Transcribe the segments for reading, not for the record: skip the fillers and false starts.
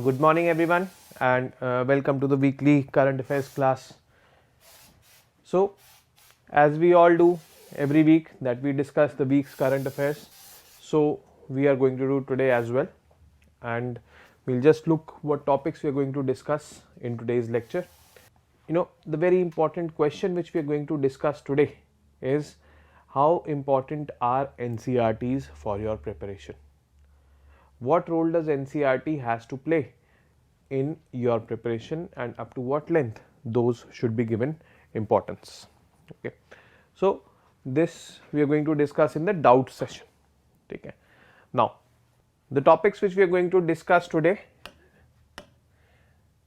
Good morning everyone, and welcome to the weekly current affairs class. So as we all do every week that we discuss the week's current affairs, so we are going to do today as well, and we'll just look what topics we are going to discuss in today's lecture. The very important question which we are going to discuss today is how important are NCERTs for your preparation. What role does NCERT has to play in your preparation, and up to what length those should be given importance. Okay. So this we are going to discuss in the doubt session. Okay. Now the topics which we are going to discuss today,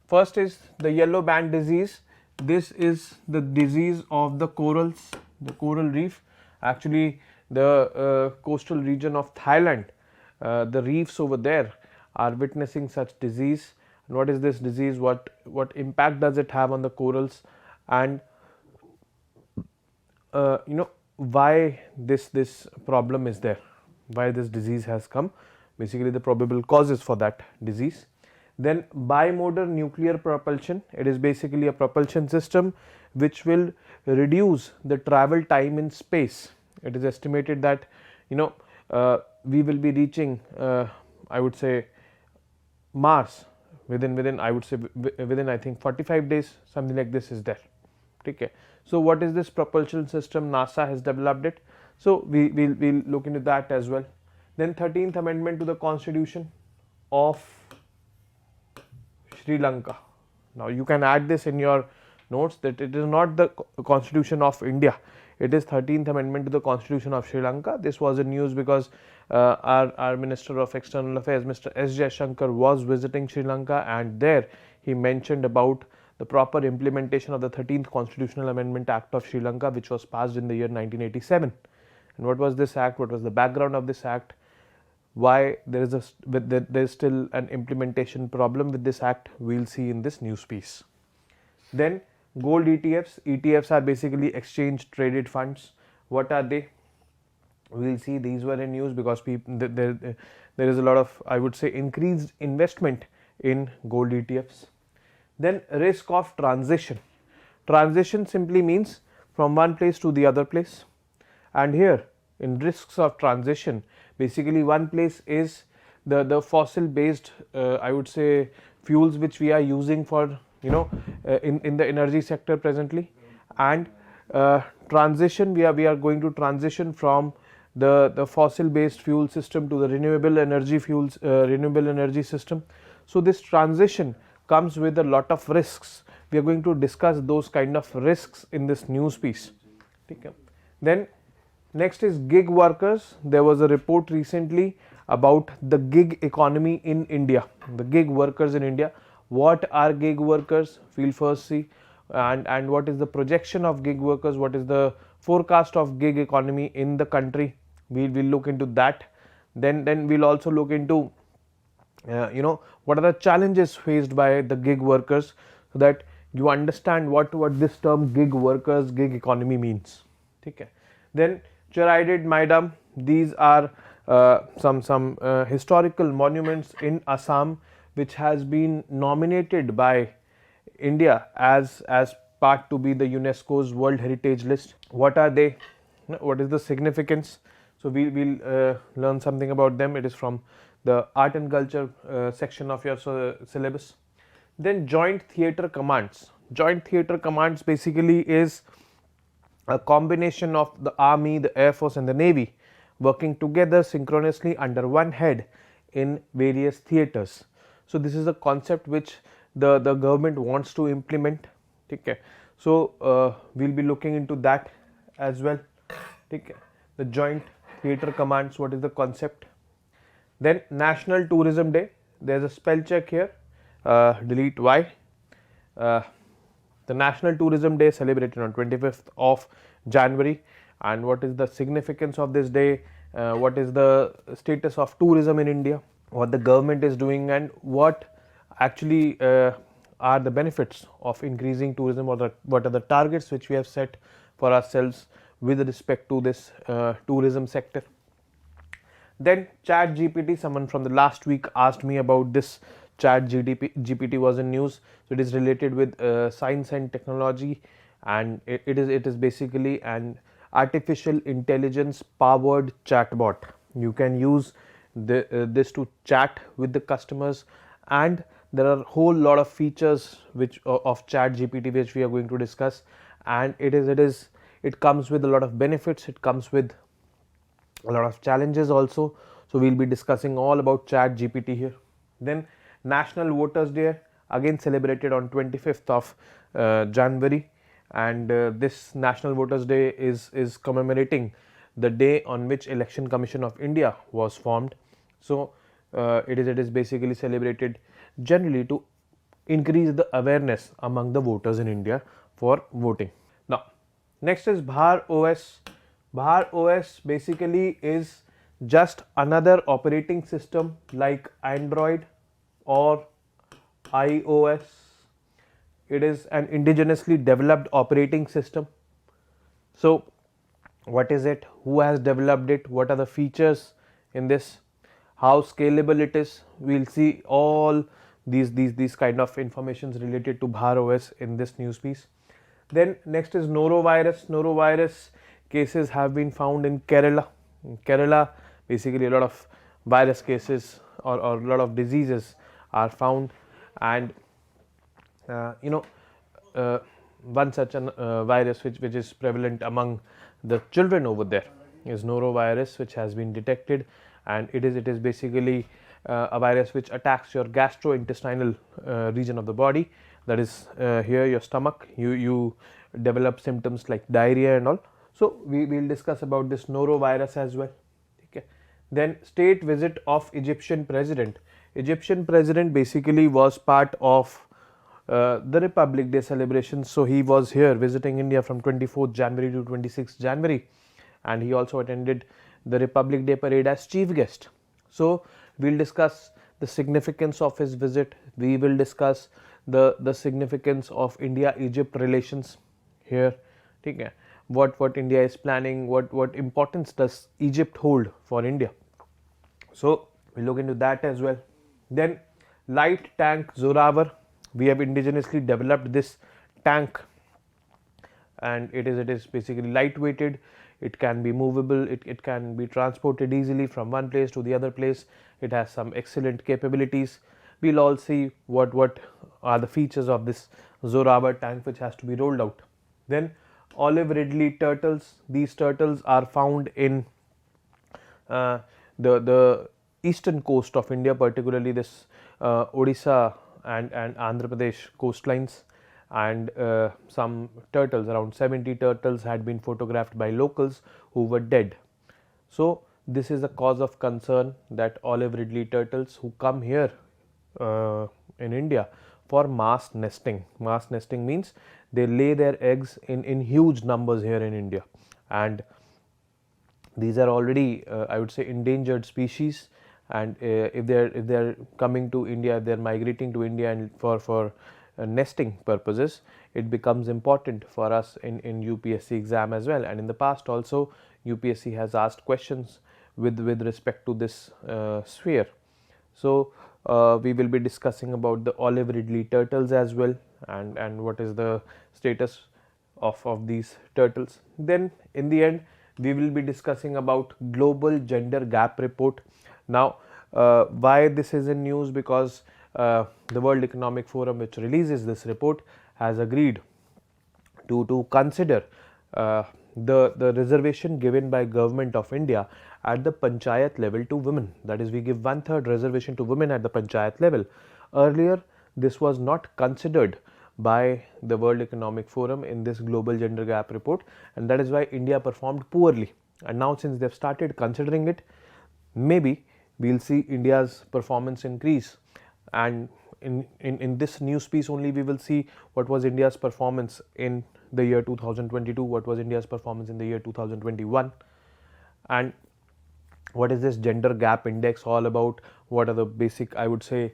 first is the yellow band disease. This is the disease of the corals, the coral reef. Actually the coastal region of Thailand, the reefs over there are witnessing such disease. And what is this disease, what impact does it have on the corals, and why this problem is there, why this disease has come, basically the probable causes for that disease. Then bimotor nuclear propulsion, it is basically a propulsion system which will reduce the travel time in space. It is estimated that we will be reaching I would say Mars within I would say within I think 45 days, something like this is there. Okay. So what is this propulsion system? NASA has developed it, so we'll look into that as well. Then 13th amendment to the constitution of Sri Lanka. Now you can add this in your notes that it is not the constitution of India, it is 13th amendment to the constitution of Sri Lanka. This was in news because our Minister of External Affairs, Mr. S. Jaishankar, was visiting Sri Lanka, and there he mentioned about the proper implementation of the 13th Constitutional Amendment Act of Sri Lanka, which was passed in the year 1987. And what was this act? What was the background of this act? Why there is still an implementation problem with this act? We'll see in this news piece. Then gold ETFs. ETFs are basically exchange traded funds. What are they? We'll see. These were in news because there is a lot of, I would say, increased investment in gold ETFs. Then risk of transition. Transition simply means from one place to the other place, and here in risks of transition, basically one place is the fossil based I would say fuels which we are using for in the energy sector presently, and transition we are going to transition from the fossil based fuel system to the renewable energy fuels renewable energy system. So this transition comes with a lot of risks. We are going to discuss those kind of risks in this news piece. Okay. Then next is gig workers. There was a report recently about the gig economy in India, the gig workers in India. What are gig workers? We'll first see, and what is the projection of gig workers, what is the forecast of gig economy in the country. We will look into that. Then we'll also look into what are the challenges faced by the gig workers, so that you understand what this term gig workers, gig economy means. Okay. Then Chiraided Maidam, these are some historical monuments in Assam which has been nominated by India as part to be the UNESCO's World Heritage List. What are they? What is the significance? So we'll learn something about them. It is from the art and culture section of your syllabus. Then joint theatre commands. Joint theatre commands basically is a combination of the army, the air force and the navy working together synchronously under one head in various theatres. So this is a concept which the government wants to implement. Okay. So we'll be looking into that as well. Okay. The joint theatre commands, what is the concept? Then National Tourism Day, there is a spell check here, delete Y. The National Tourism Day celebrated on 25th of January, and what is the significance of this day? What is the status of tourism in India? What the government is doing, and what actually are the benefits of increasing tourism, or what are the targets which we have set for ourselves with respect to this tourism sector. Then ChatGPT, someone from the last week asked me about this GPT was in news. So it is related with science and technology, and it is basically an artificial intelligence powered chatbot. You can use this to chat with the customers, and there are a whole lot of features which of chat GPT which we are going to discuss, and it comes with a lot of benefits, it comes with a lot of challenges also. So we'll be discussing all about chat GPT here. Then National Voters Day, again celebrated on 25th of January, and this National Voters Day is commemorating the day on which Election Commission of India was formed. So it is basically celebrated generally to increase the awareness among the voters in India for voting. Now next is Bhar OS. Bhar OS basically is just another operating system like Android or iOS. It is an indigenously developed operating system. So what is it? Who has developed it? What are the features in this? How scalable it is? We'll see all these kind of informations related to Bhar OS in this news piece. Then next is norovirus. Norovirus cases have been found in Kerala. In Kerala, basically a lot of virus cases or a lot of diseases are found, and one such an virus which is prevalent among the children over there is norovirus, which has been detected, and it is basically a virus which attacks your gastrointestinal region of the body, that is here your stomach. You develop symptoms like diarrhea and all. So we will discuss about this norovirus as well. Okay. Then state visit of Egyptian president. Egyptian president basically was part of the Republic Day celebrations. So he was here visiting India from 24th January to 26th January, and he also attended the Republic Day parade as chief guest. So we'll discuss the significance of his visit. We will discuss the significance of India-Egypt relations here. Okay. What India is planning, what importance does Egypt hold for India. So we'll look into that as well. Then light tank Zorawar. We have indigenously developed this tank, and it is basically lightweighted. It can be movable, it can be transported easily from one place to the other place. It has some excellent capabilities. We'll all see what are the features of this Zorawar tank which has to be rolled out. Then olive ridley turtles. These turtles are found in the eastern coast of India, particularly this Odisha and Andhra Pradesh coastlines, and some turtles, around 70 turtles had been photographed by locals who were dead. So this is a cause of concern that olive ridley turtles who come here in India for mass nesting. Mass nesting means they lay their eggs in huge numbers here in India, and these are already I would say endangered species, and if they're coming to India, if they're migrating to India and for nesting purposes, it becomes important for us in UPSC exam as well. And in the past also UPSC has asked questions with respect to this sphere. So we will be discussing about the olive ridley turtles as well, and what is the status of these turtles. Then in the end we will be discussing about global gender gap report. Now why this is in news? Because the World Economic Forum, which releases this report, has agreed to consider the reservation given by Government of India at the panchayat level to women. That is, we give 1/3 reservation to women at the panchayat level. Earlier this was not considered by the World Economic Forum in this global gender gap report, and that is why India performed poorly. And now since they have started considering it, maybe we will see India's performance increase, and in this news piece only we will see what was India's performance in the year 2022, what was India's performance in the year 2021, and what is this gender gap index all about, what are the basic, I would say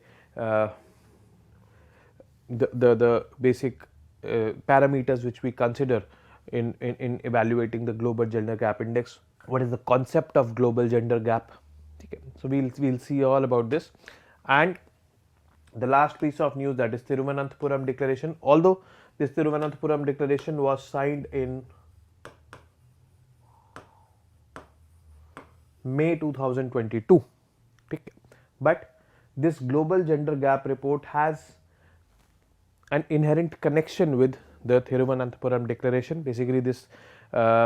the basic parameters which we consider in evaluating the global gender gap index, what is the concept of global gender gap. Okay. So we'll see all about this, and the last piece of news, that is Thiruvananthapuram Declaration. Although this Thiruvananthapuram Declaration was signed in May 2022, but this global gender gap report has an inherent connection with the Thiruvananthapuram Declaration. Basically, this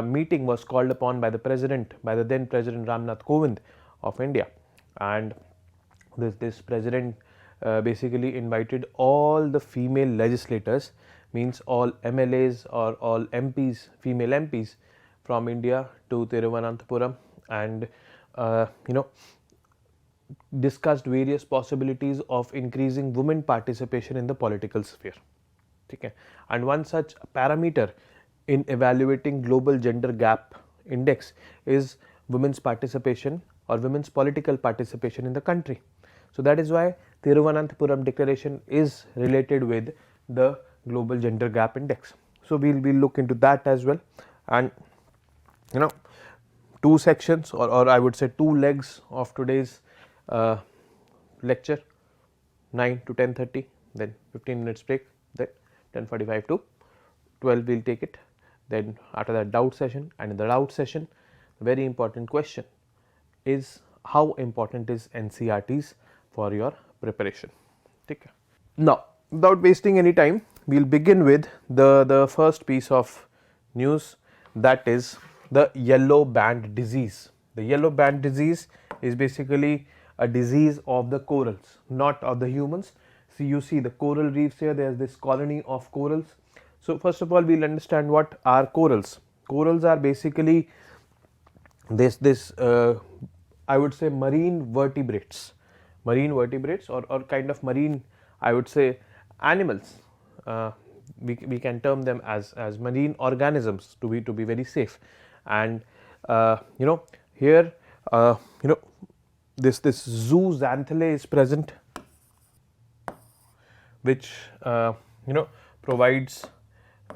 meeting was called upon by the then President Ramnath Kovind of India, and this president basically invited all the female legislators, means all MLAs or all MPs, female MPs from India to Thiruvananthapuram, and discussed various possibilities of increasing women participation in the political sphere. Okay. And one such parameter in evaluating global gender gap index is women's participation or women's political participation in the country. So that is why Thiruvananthapuram Declaration is related with the global gender gap index. So we'll look into that as well, and two sections or I would say two legs of today's lecture, 9 to 10:30, then 15 minutes break, then 10:45 to 12 we'll take it, then after that doubt session, and in the doubt session very important question is how important is NCERTs for your preparation. Okay. Now without wasting any time, we will begin with the first piece of news, that is the yellow band disease. The yellow band disease is basically a disease of the corals, not of the humans. So you see the coral reefs here, there is this colony of corals. So first of all, we will understand what are corals. Corals are basically this I would say marine vertebrates or kind of marine, I would say, animals. We can term them as marine organisms to be very safe. And here this zooxanthellae is present, which provides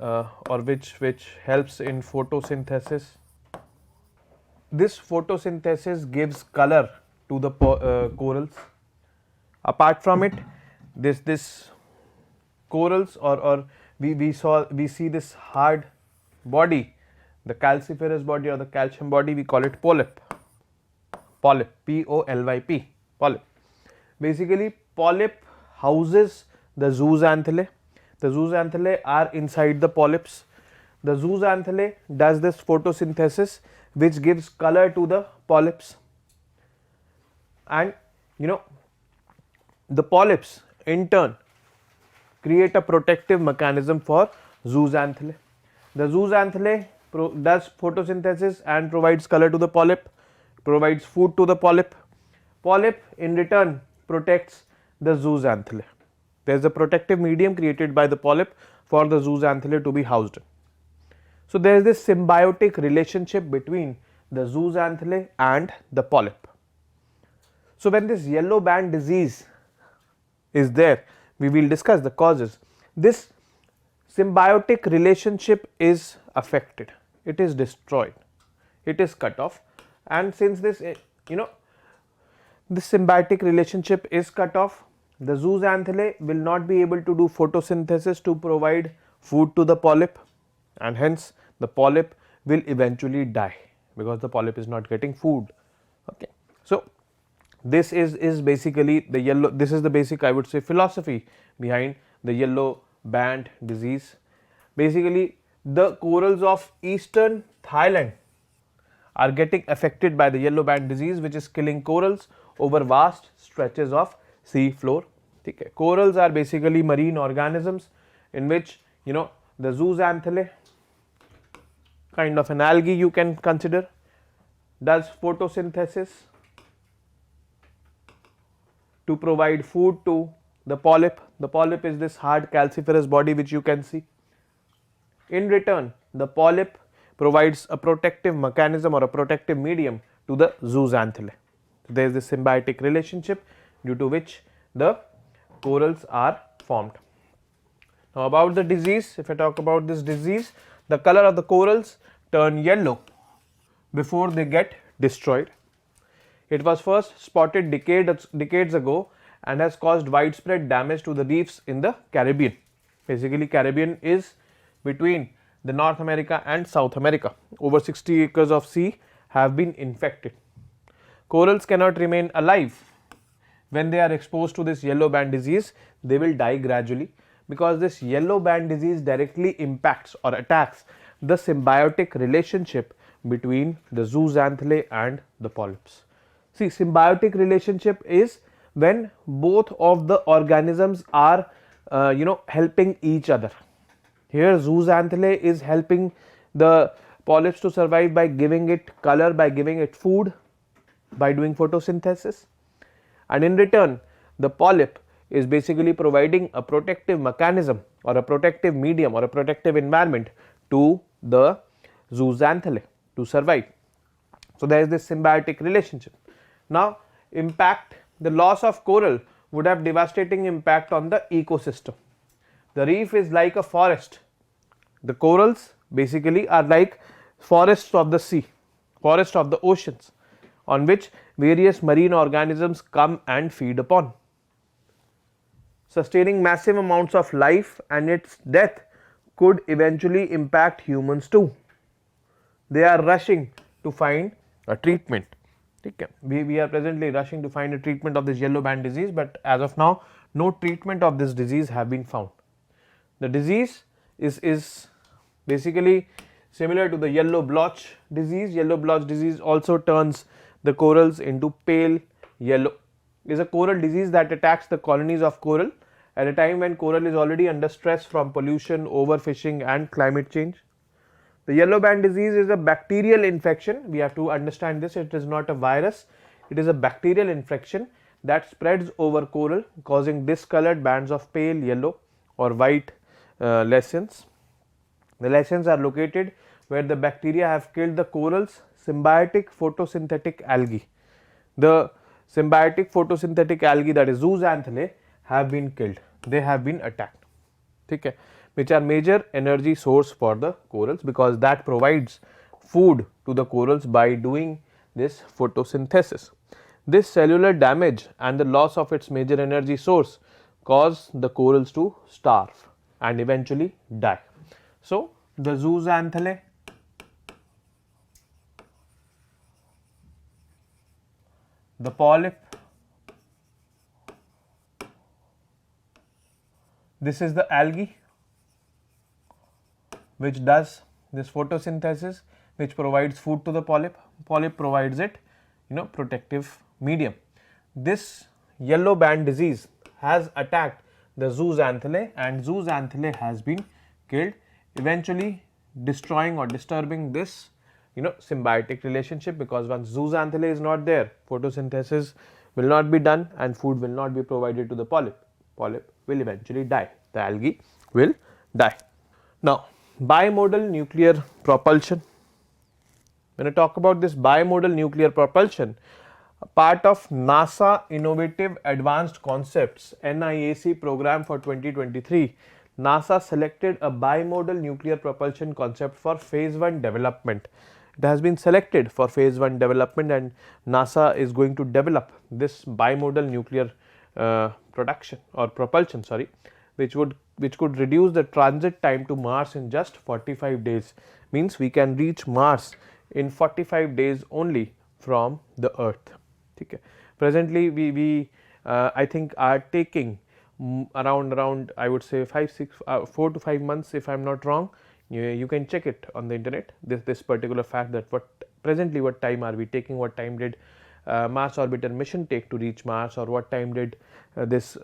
or which helps in photosynthesis. This photosynthesis gives color to the corals. Apart from it, this corals or we see this hard body, the calciferous body or the calcium body, we call it polyp, P-O-L-Y-P, polyp. Basically polyp houses the zooxanthellae. The zooxanthellae are inside the polyps. The zooxanthellae does this photosynthesis which gives color to the polyps, and the polyps in turn create a protective mechanism for zooxanthellae. The zooxanthellae does photosynthesis and provides color to the polyp, provides food to the polyp. Polyp in return protects the zooxanthellae. There is a protective medium created by the polyp for the zooxanthellae to be housed in. So there is this symbiotic relationship between the zooxanthellae and the polyp. So when this yellow band disease is there, we will discuss the causes. This symbiotic relationship is affected, it is destroyed, it is cut off, and since this this symbiotic relationship is cut off, the zooxanthellae will not be able to do photosynthesis to provide food to the polyp, and hence the polyp will eventually die because the polyp is not getting food. Okay. So this is basically the yellow, this is the basic, I would say, philosophy behind the yellow band disease. Basically the corals of eastern Thailand are getting affected by the yellow band disease, which is killing corals over vast stretches of sea floor. Okay. Corals are basically marine organisms in which the zooxanthellae, kind of an algae you can consider, does photosynthesis to provide food to the polyp. The polyp is this hard calciferous body which you can see. In return, the polyp provides a protective mechanism or a protective medium to the zooxanthellae. So there is this symbiotic relationship due to which the corals are formed. Now about the disease, if I talk about this disease, the color of the corals turn yellow before they get destroyed. It was first spotted decades ago and has caused widespread damage to the reefs in the Caribbean. Basically, Caribbean is between the North America and South America. Over 60 acres of sea have been infected. Corals cannot remain alive. When they are exposed to this yellow band disease, they will die gradually, because this yellow band disease directly impacts or attacks the symbiotic relationship between the zooxanthellae and the polyps. See, symbiotic relationship is when both of the organisms are helping each other. Here zooxanthellae is helping the polyps to survive by giving it color, by giving it food, by doing photosynthesis, and in return the polyp is basically providing a protective mechanism or a protective medium or a protective environment to the zooxanthellae to survive. So, there is this symbiotic relationship. Now, impact, the loss of coral would have devastating impact on the ecosystem. The reef is like a forest. The corals basically are like forests of the sea, forests of the oceans, on which various marine organisms come and feed upon, sustaining massive amounts of life, and its death could eventually impact humans too. They are rushing to find a treatment. Okay. We are presently rushing to find a treatment of this yellow band disease, but as of now no treatment of this disease have been found. The disease is basically similar to the yellow blotch disease. Yellow blotch disease also turns the corals into pale yellow. It is a coral disease that attacks the colonies of coral at a time when coral is already under stress from pollution, overfishing and climate change. The yellow band disease is a bacterial infection. We have to understand this. It is not a virus. It is a bacterial infection that spreads over coral, causing discolored bands of pale yellow or white lesions. The lesions are located where the bacteria have killed the coral's symbiotic photosynthetic algae. The symbiotic photosynthetic algae, that is zooxanthellae, have been killed. They have been attacked. Okay. Which are major energy source for the corals, because that provides food to the corals by doing this photosynthesis. This cellular damage and the loss of its major energy source cause the corals to starve and eventually die. So, the zooxanthellae, the polyp, this is the algae which does this photosynthesis, which provides food to the polyp. Polyp provides it protective medium. This yellow band disease has attacked the zooxanthellae, and zooxanthellae has been killed, eventually destroying or disturbing this symbiotic relationship, because once zooxanthellae is not there, photosynthesis will not be done and food will not be provided to the polyp. Polyp will eventually die, the algae will die. Now, bimodal nuclear propulsion. When I talk about this bimodal nuclear propulsion, a part of NASA Innovative Advanced Concepts NIAC program for 2023, NASA selected a bimodal nuclear propulsion concept for phase 1 development. It has been selected for phase 1 development, and NASA is going to develop this bimodal nuclear production or propulsion, which could reduce the transit time to Mars in just 45 days. Means we can reach Mars in 45 days only from the Earth. Okay. Presently we I think are taking around I would say 4 to 5 months, if I am not wrong. You can check it on the internet, this particular fact, that what time are we taking, what time did Mars orbiter mission take to reach Mars, or what time did this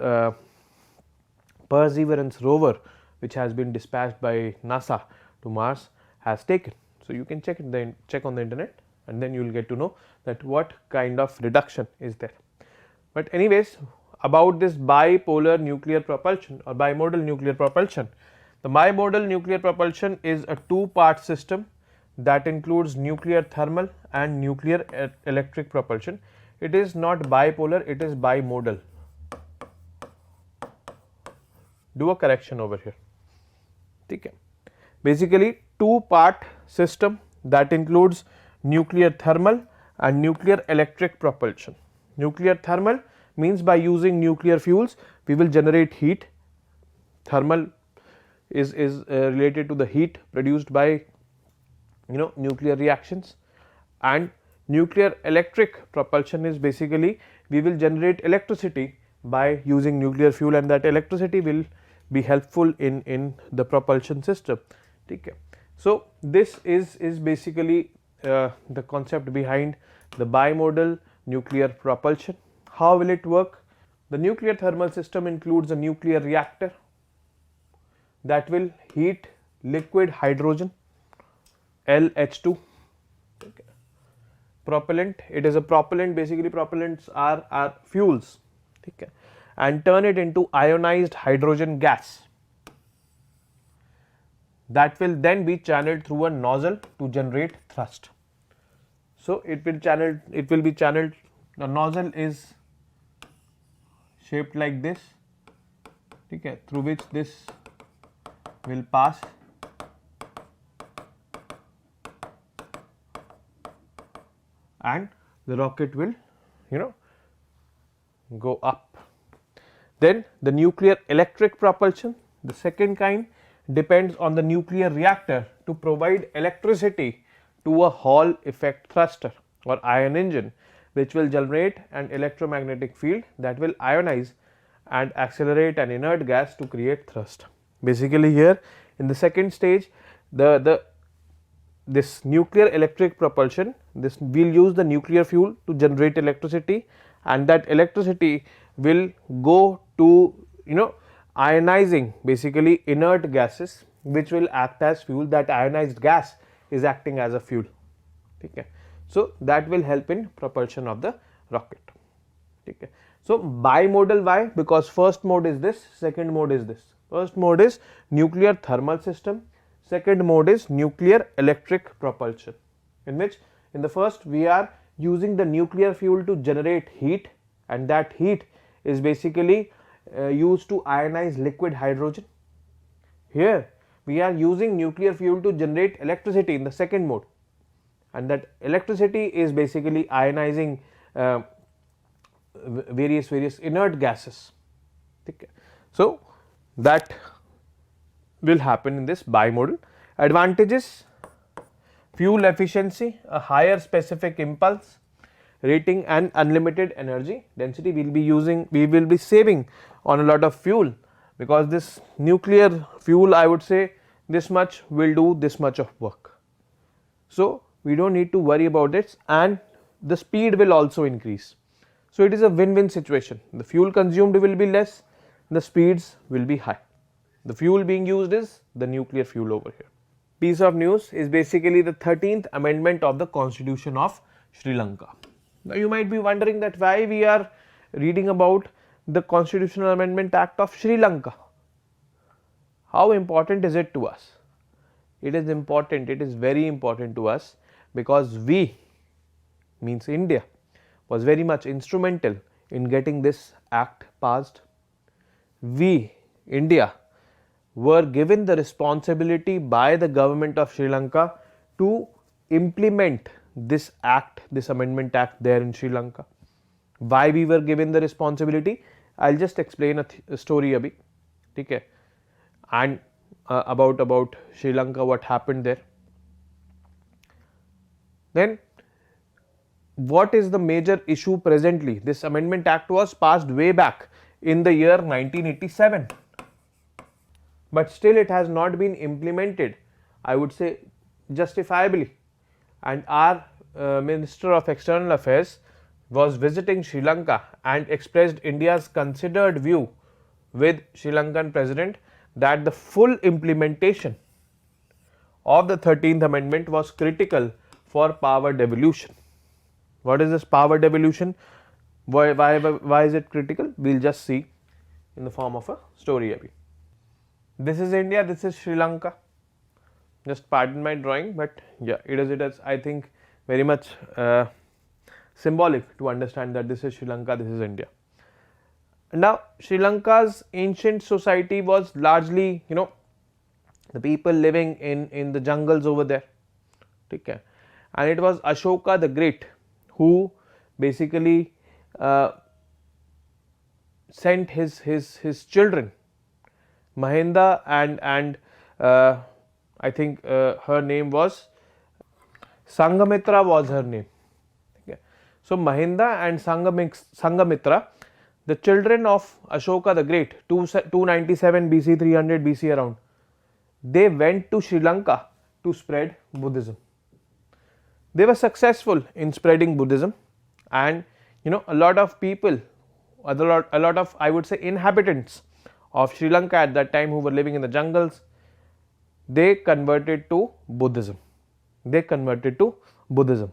Perseverance rover, which has been dispatched by NASA to Mars, has taken. So, you can check on the internet, and then you will get to know that what kind of reduction is there. But anyways, about this bipolar nuclear propulsion or bimodal nuclear propulsion. The bimodal nuclear propulsion is a two-part system that includes nuclear thermal and nuclear electric propulsion. It is not bipolar, it is bimodal. Do a correction over here. Okay. Basically, two-part system that includes nuclear thermal and nuclear electric propulsion. Nuclear thermal means by using nuclear fuels we will generate heat. Thermal is related to the heat produced by nuclear reactions, and nuclear electric propulsion is basically we will generate electricity by using nuclear fuel, and that electricity will be helpful in the propulsion system. Okay. So, this is basically the concept behind the bimodal nuclear propulsion. How will it work? The nuclear thermal system includes a nuclear reactor that will heat liquid hydrogen LH2. Okay. Propellant, it is a propellant, basically propellants are fuels, okay, and turn it into ionized hydrogen gas that will then be channeled through a nozzle to generate thrust. So, it will be channeled, the nozzle is shaped like this, okay, through which this will pass and the rocket will go up. Then the nuclear electric propulsion, the second kind, depends on the nuclear reactor to provide electricity to a Hall effect thruster or ion engine, which will generate an electromagnetic field that will ionize and accelerate an inert gas to create thrust. Basically here in the second stage, this nuclear electric propulsion, this will use the nuclear fuel to generate electricity, and that electricity will go to ionizing basically inert gases, which will act as fuel. That ionized gas is acting as a fuel. Okay. So, that will help in propulsion of the rocket. Okay. So, bimodal, why? Because first mode is this, second mode is this. First mode is nuclear thermal system, second mode is nuclear electric propulsion, in which in the first we are using the nuclear fuel to generate heat, and that heat is basically used to ionize liquid hydrogen. Here we are using nuclear fuel to generate electricity in the second mode, and that electricity is basically ionizing various inert gases. Okay. So, that will happen in this bimodal. Advantages: fuel efficiency, a higher specific impulse rating and unlimited energy density. We will be saving on a lot of fuel, because this nuclear fuel, I would say, this much will do this much of work. So, we do not need to worry about it, and the speed will also increase. So, it is a win-win situation. The fuel consumed will be less, the speeds will be high. The fuel being used is the nuclear fuel over here. Piece of news is basically the 13th amendment of the Constitution of Sri Lanka. Now, you might be wondering that why we are reading about the Constitutional Amendment Act of Sri Lanka. How important is it to us? It is important, it is very important to us, because we, means India, was very much instrumental in getting this act passed. We, India, were given the responsibility by the government of Sri Lanka to implement this act, this amendment act there in Sri Lanka. Why we were given the responsibility? I will just explain a story abhi, okay, and about Sri Lanka, what happened there. Then, what is the major issue presently? This amendment act was passed way back in the year 1987, but still it has not been implemented, I would say, justifiably. And our Minister of External Affairs was visiting Sri Lanka and expressed India's considered view with Sri Lankan President that the full implementation of the 13th amendment was critical for power devolution. What is this power devolution? Why is it critical? We will just see in the form of a story abhi. This is India, this is Sri Lanka. Just pardon my drawing, but yeah, it is I think very much symbolic to understand that this is Sri Lanka, this is India. Now, Sri Lanka's ancient society was largely, the people living in the jungles over there, okay, and it was Ashoka the Great who basically sent his children, Mahinda and I think her name was Sanghamitra was her name. Okay. So, Mahinda and Sanghamitra, the children of Ashoka the Great, 297 BC, 300 BC around, they went to Sri Lanka to spread Buddhism. They were successful in spreading Buddhism, and a lot of people, a lot of, I would say, inhabitants of Sri Lanka at that time who were living in the jungles, they converted to Buddhism. They converted to Buddhism,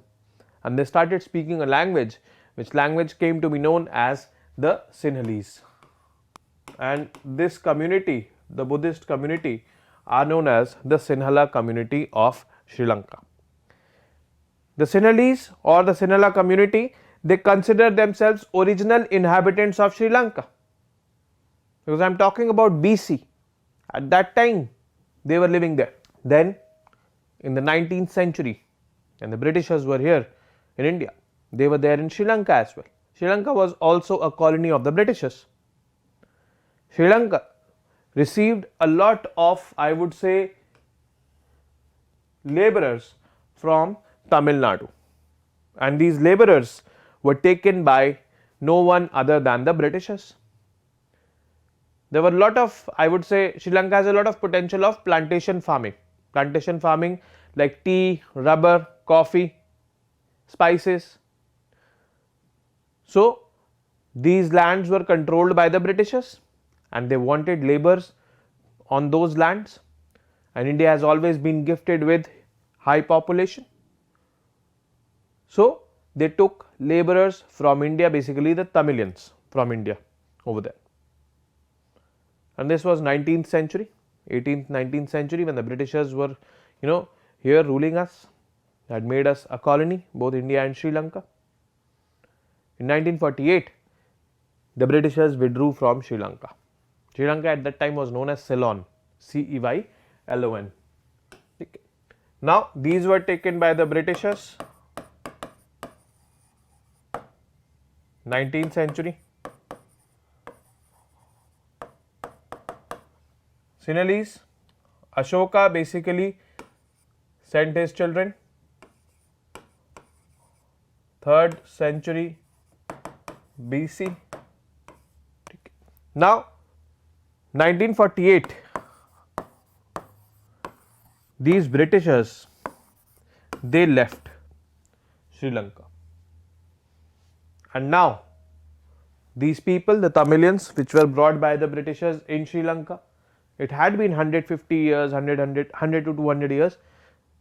and they started speaking a language, which language came to be known as the Sinhalese. And this community, the Buddhist community, are known as the Sinhala community of Sri Lanka. The Sinhalese or the Sinhala community, they consider themselves original inhabitants of Sri Lanka, because I am talking about BC. At that time they were living there. Then in the 19th century, when the Britishers were here in India, they were there in Sri Lanka as well. Sri Lanka was also a colony of the Britishers. Sri Lanka received a lot of, I would say, laborers from Tamil Nadu, and these laborers were taken by no one other than the Britishers. There were a lot of, I would say, Sri Lanka has a lot of potential of plantation farming like tea, rubber, coffee, spices. So, these lands were controlled by the Britishers, and they wanted laborers on those lands, and India has always been gifted with high population. So, they took laborers from India, basically the Tamilians from India over there. And this was 19th century, 18th, 19th century, when the Britishers were here ruling us, had made us a colony, both India and Sri Lanka. In 1948, the Britishers withdrew from Sri Lanka. Sri Lanka at that time was known as Ceylon, Ceylon. Okay. Now, these were taken by the Britishers, 19th century. Sinhalese, Ashoka basically sent his children, 3rd century BC. Now, 1948, these Britishers, they left Sri Lanka, and now these people, the Tamilians, which were brought by the Britishers in Sri Lanka, it had been 150 years, 100 to 200 years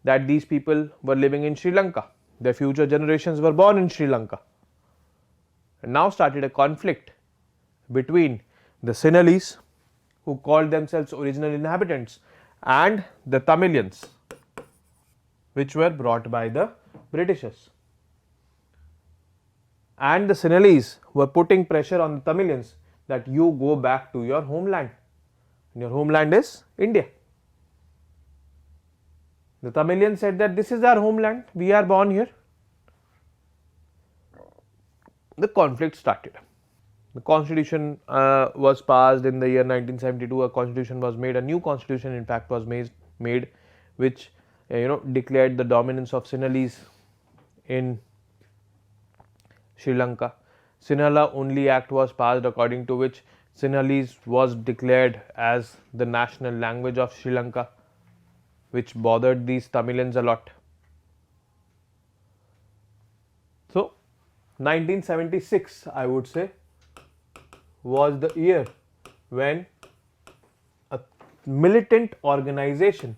that these people were living in Sri Lanka. Their future generations were born in Sri Lanka, and now started a conflict between the Sinhalese, who called themselves original inhabitants, and the Tamilians, which were brought by the Britishers. And the Sinhalese were putting pressure on the Tamilians that you go back to your homeland, and your homeland is India. The Tamilians said that this is our homeland, we are born here. The conflict started. The constitution was passed in the year 1972. A constitution was made, a new constitution in fact was made, which declared the dominance of Sinhalese in Sri Lanka. Sinhala Only Act was passed, according to which Sinhalese was declared as the national language of Sri Lanka, which bothered these Tamilians a lot. So, 1976, I would say, was the year when a militant organization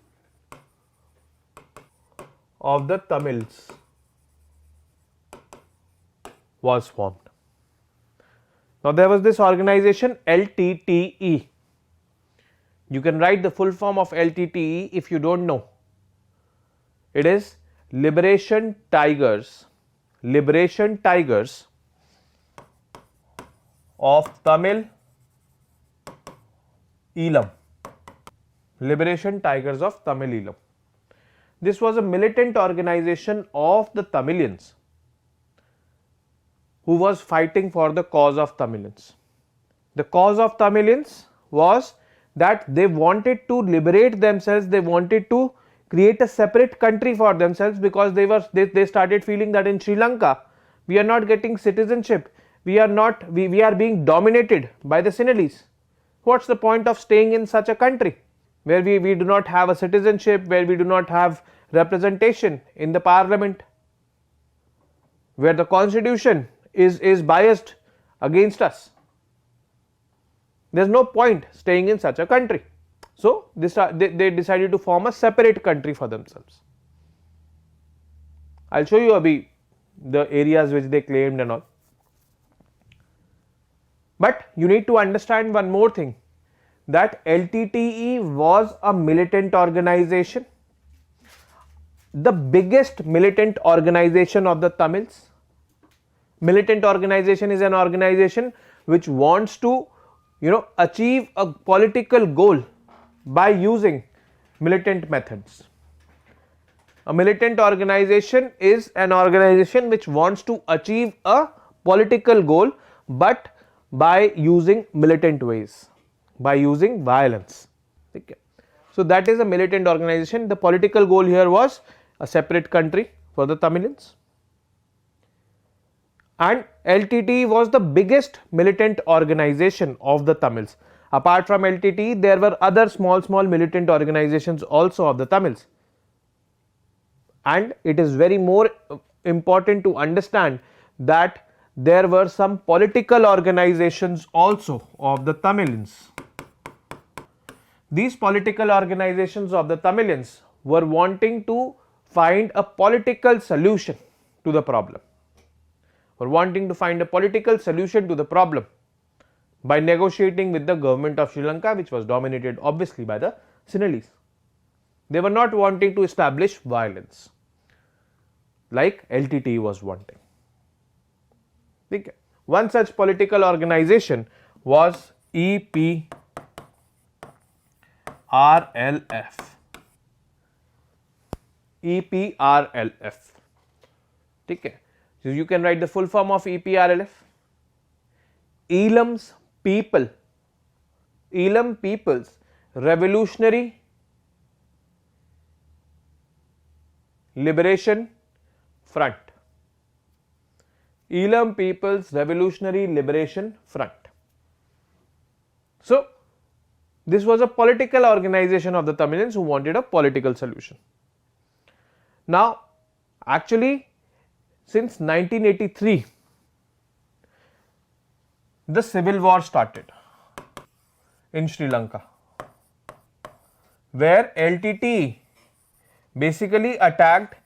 of the Tamils was formed. Now, there was this organization LTTE. You can write the full form of LTTE if you don't know. It is Liberation Tigers of Tamil Eelam. Liberation Tigers of Tamil Eelam. This was a militant organization of the Tamilians who was fighting for the cause of Tamilians. The cause of Tamilians was that they wanted to liberate themselves, they wanted to create a separate country for themselves, because they started feeling that in Sri Lanka we are not getting citizenship, we are being dominated by the Sinhalese. What's the point of staying in such a country where we do not have a citizenship, where we do not have representation in the parliament, where the constitution is biased against us? There is no point staying in such a country. So, they decided to form a separate country for themselves. I will show you abhi the areas which they claimed and all. But you need to understand one more thing, that LTTE was a militant organization, the biggest militant organization of the Tamils. Militant organization is an organization which wants to achieve a political goal by using militant methods. A militant organization is an organization which wants to achieve a political goal, but by using militant ways, by using violence. Okay. So, that is a militant organization. The political goal here was a separate country for the Tamilians, and LTTE was the biggest militant organization of the Tamils. Apart from LTTE, there were other small militant organizations also of the Tamils, and it is very more important to understand that there were some political organizations also of the Tamilians. These political organizations of the Tamilians were wanting to find a political solution to the problem, by negotiating with the government of Sri Lanka, which was dominated obviously by the Sinhalese. They were not wanting to establish violence like LTTE was wanting. Okay. One such political organization was EPRLF. EPRLF. Okay. So, you can write the full form of EPRLF. Elam's People's Revolutionary Liberation Front. Elam People's Revolutionary Liberation Front. So, this was a political organization of the Tamilians who wanted a political solution. Now, actually, since 1983, the civil war started in Sri Lanka, where LTTE basically attacked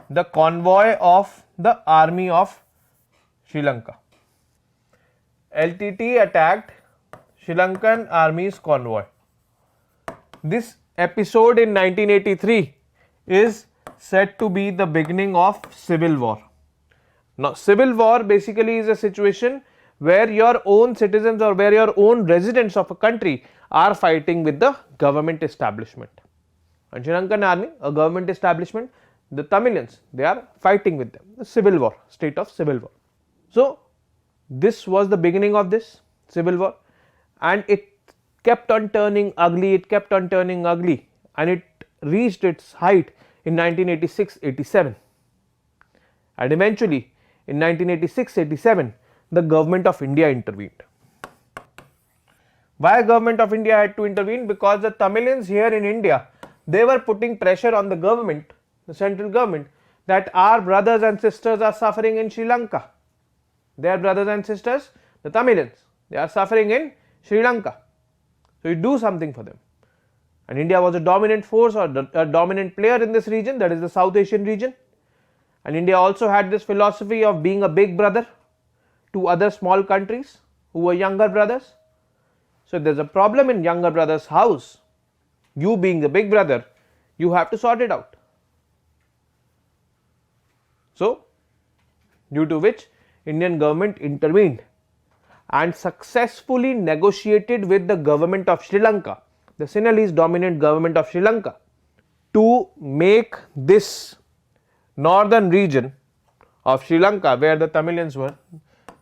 the convoy of the army of Sri Lanka. LTTE attacked Sri Lankan army's convoy. This episode in 1983 is said to be the beginning of civil war. Now, civil war basically is a situation where your own citizens or where your own residents of a country are fighting with the government establishment. And Sri Lankan army, a government establishment, the Tamilians, they are fighting with them, the civil war, state of civil war. So, this was the beginning of this civil war, and it kept on turning ugly, and it reached its height in 1986-87, and eventually in 1986-87 the government of India intervened. Why government of India had to intervene? Because the Tamilians here in India, they were putting pressure on the government, the central government, that our brothers and sisters are suffering in Sri Lanka. Their brothers and sisters, the Tamilians, they are suffering in Sri Lanka. So, you do something for them. And India was a dominant force or a dominant player in this region, that is the South Asian region. And India also had this philosophy of being a big brother to other small countries who were younger brothers. So, if there is a problem in younger brother's house, you being the big brother, you have to sort it out. So, due to which Indian government intervened and successfully negotiated with the government of Sri Lanka, the Sinhalese dominant government of Sri Lanka, to make this northern region of Sri Lanka, where the Tamilians were,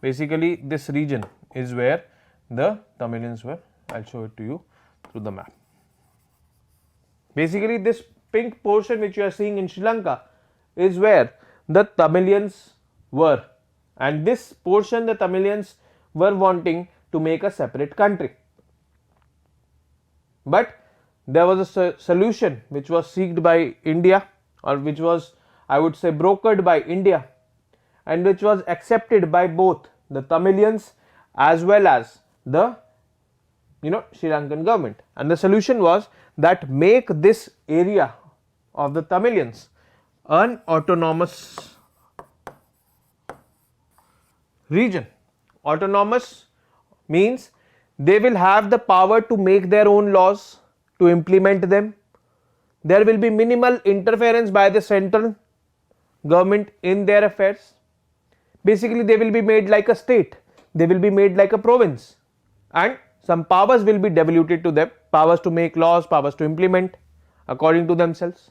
basically this region is where the Tamilians were. I'll show it to you through the map. Basically, this pink portion which you are seeing in Sri Lanka is where the Tamilians were, and this portion the Tamilians were wanting to make a separate country. But there was a solution which was sought by India, or which was, I would say, brokered by India, and which was accepted by both the Tamilians as well as the Sri Lankan government. And the solution was that make this area of the Tamilians an autonomous region. Autonomous means they will have the power to make their own laws, to implement them. There will be minimal interference by the central government in their affairs. Basically, they will be made like a state, they will be made like a province, and some powers will be devoluted to them, powers to make laws, powers to implement according to themselves.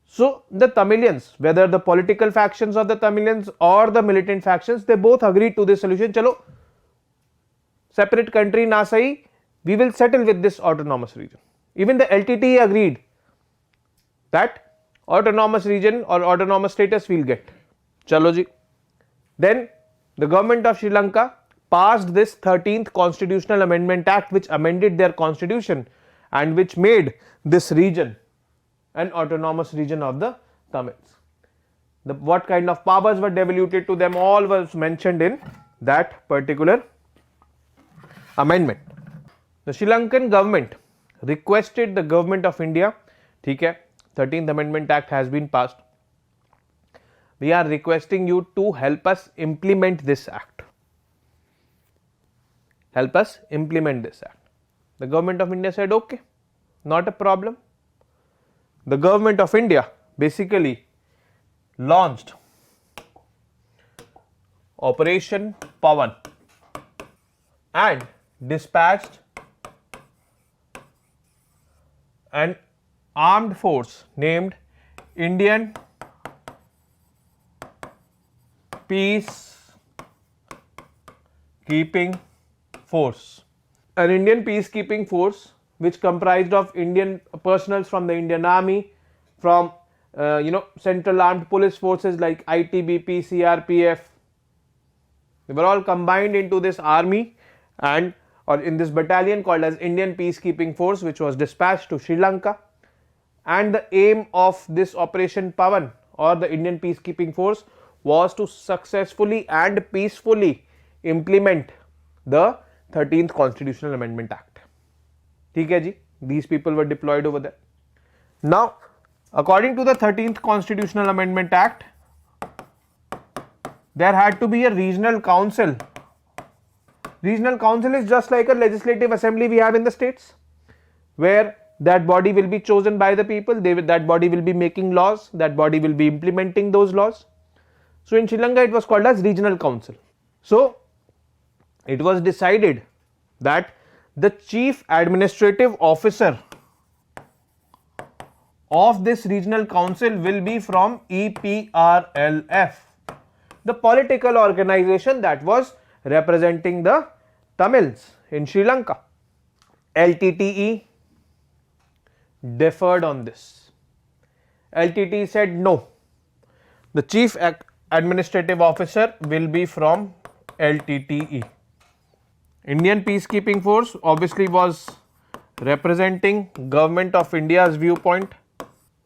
So, the Tamilians, whether the political factions of the Tamilians or the militant factions, they both agreed to this solution. Chalo, separate country na sahi, we will settle with this autonomous region. Even the LTTE agreed that autonomous region or autonomous status we will get. Chalo ji. Then the government of Sri Lanka passed this 13th Constitutional Amendment Act, which amended their constitution and which made this region an autonomous region of the Tamils. What kind of powers were devoluted to them, all was mentioned in that particular amendment. The Sri Lankan government requested the government of India, theek hai, 13th Amendment Act has been passed. We are requesting you to help us implement this act. Help us implement this act. The government of India said, okay, not a problem. The government of India basically launched Operation Part-1 and dispatched an armed force named Indian Peacekeeping Force. An Indian peacekeeping force which comprised of Indian personals from the Indian Army, from Central Armed Police Forces like ITBP, CRPF. They were all combined into this army and or in this battalion called as Indian Peacekeeping Force, which was dispatched to Sri Lanka. And the aim of this Operation Part-1 or the Indian Peacekeeping Force was to successfully and peacefully implement the 13th Constitutional Amendment Act. ठीक है जी, these people were deployed over there. Now, according to the 13th Constitutional Amendment Act, there had to be a regional council. Regional council is just like a legislative assembly we have in the states, where that body will be chosen by the people, that body will be making laws, that body will be implementing those laws. So, in Sri Lanka it was called as regional council. So, it was decided that the chief administrative officer of this regional council will be from EPRLF, the political organization that was representing the Tamils in Sri Lanka. LTTE deferred on this. LTTE said no, the chief administrative officer will be from LTTE. Indian Peacekeeping Force obviously was representing Government of India's viewpoint.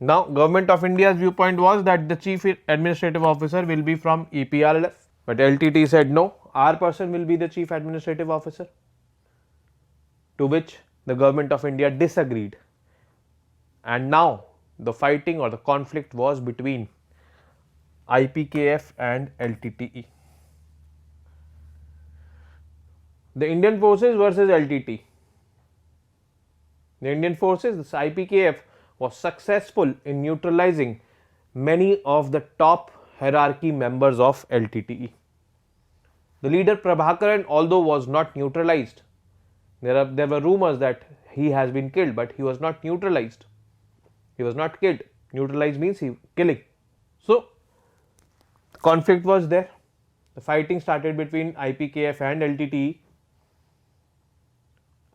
Now, Government of India's viewpoint was that the Chief Administrative Officer will be from EPRLF, but LTT said no, our person will be the Chief Administrative Officer, to which the Government of India disagreed. And now, the fighting or the conflict was between IPKF and LTTE. The Indian forces versus LTT. The Indian forces, this IPKF, was successful in neutralizing many of the top hierarchy members of LTTE. The leader Prabhakaran, although was not neutralized, there were rumors that he has been killed, but he was not neutralized. He was not killed. Neutralized means killing. So, conflict was there. The fighting started between IPKF and LTTE.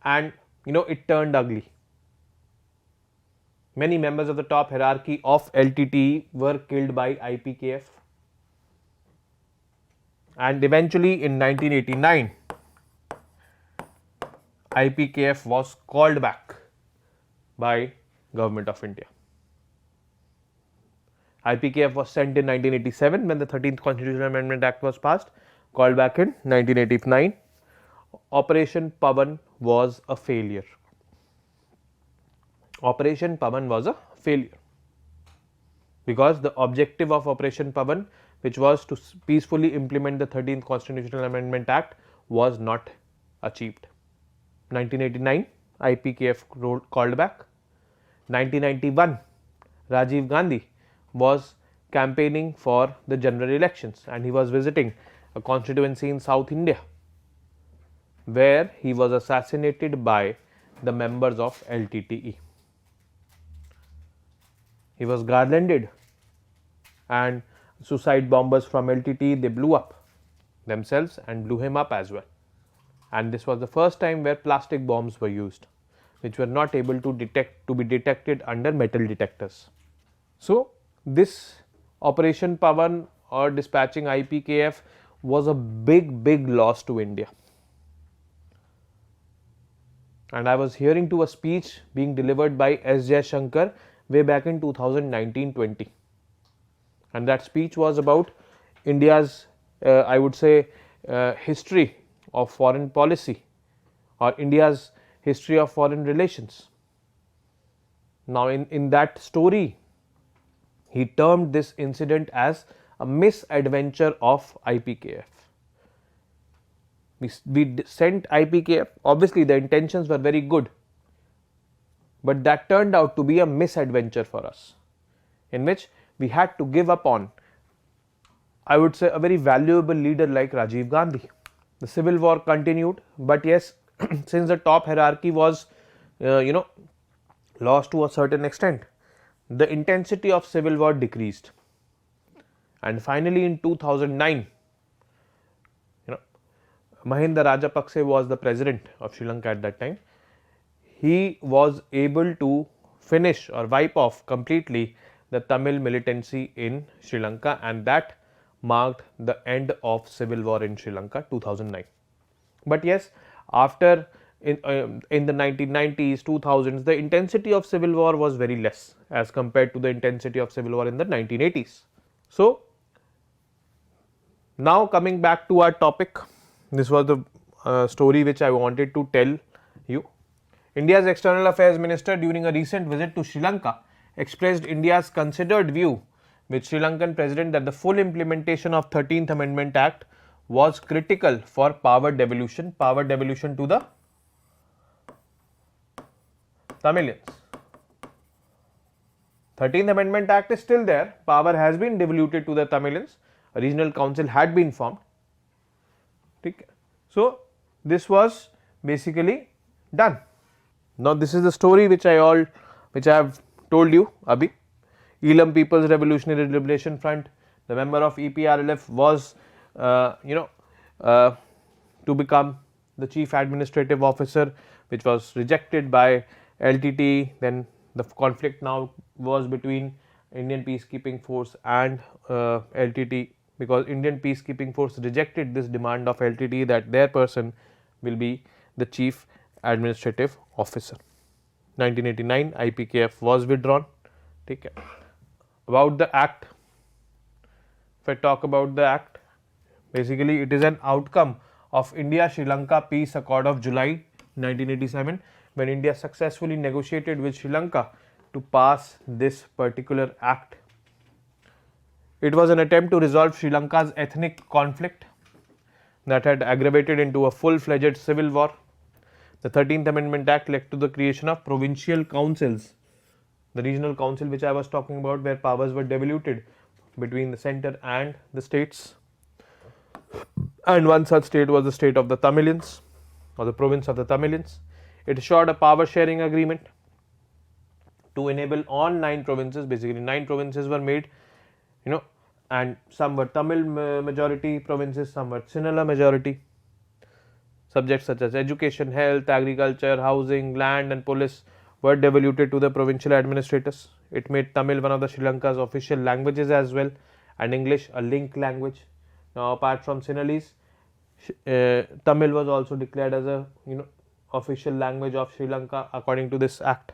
and it turned ugly. Many members of the top hierarchy of LTTE were killed by IPKF, and eventually in 1989 IPKF was called back by Government of India. IPKF was sent in 1987 when the 13th Constitutional Amendment Act was passed, called back in 1989. Operation Pawan was a failure. Operation Pawan was a failure because the objective of Operation Pawan, which was to peacefully implement the 13th Constitutional Amendment Act, was not achieved. 1989 IPKF called back. 1991 Rajiv Gandhi was campaigning for the general elections and he was visiting a constituency in South India where he was assassinated by the members of LTTE. He was garlanded and suicide bombers from LTTE, they blew up themselves and blew him up as well. And this was the first time where plastic bombs were used, which were not able to be detected under metal detectors. So this Operation Pawan or dispatching IPKF was a big loss to India. And I was hearing to a speech being delivered by S. Shankar way back in 2019-20, and that speech was about India's I would say history of foreign policy or India's history of foreign relations. Now in that story he termed this incident as a misadventure of IPKF. We sent IPKF, obviously the intentions were very good, but that turned out to be a misadventure for us, in which we had to give up on, I would say, a very valuable leader like Rajiv Gandhi. The civil war continued, but yes, since the top hierarchy was lost to a certain extent, the intensity of civil war decreased, and finally in 2009 Mahinda Rajapakse was the president of Sri Lanka at that time. He was able to finish or wipe off completely the Tamil militancy in Sri Lanka, and that marked the end of civil war in Sri Lanka 2009. But yes, after in the 1990s, 2000s, the intensity of civil war was very less as compared to the intensity of civil war in the 1980s. So now coming back to our topic, this was the story which I wanted to tell you. India's External Affairs Minister during a recent visit to Sri Lanka expressed India's considered view with Sri Lankan President that the full implementation of 13th Amendment Act was critical for power devolution to the Tamilians. 13th Amendment Act is still there, power has been devoluted to the Tamilians, a regional council had been formed. So this was basically done. Now this is the story which I have told you abhi. Elam People's Revolutionary Liberation Front, the member of EPRLF was to become the chief administrative officer, which was rejected by LTT. Then the conflict now was between Indian Peacekeeping Force and LTT, because Indian Peacekeeping Force rejected this demand of LTT that their person will be the chief administrative officer. 1989 IPKF was withdrawn. Take care. About the act, if I talk about the act, basically it is an outcome of India Sri Lanka Peace Accord of July 1987, when India successfully negotiated with Sri Lanka to pass this particular act. It was an attempt to resolve Sri Lanka's ethnic conflict that had aggravated into a full-fledged civil war. The 13th Amendment Act led to the creation of provincial councils, the regional council which I was talking about, where powers were devoluted between the center and the states. And one such state was the state of the Tamilians, or the province of the Tamilians. It assured a power sharing agreement to enable all 9 provinces, basically 9 provinces were made, and some were Tamil majority provinces, some were Sinhala majority. Subjects such as education, health, agriculture, housing, land and police were devoluted to the provincial administrators. It made Tamil one of the Sri Lanka's official languages as well, and English a link language. Now, apart from Sinhalese, Tamil was also declared as a official language of Sri Lanka according to this act.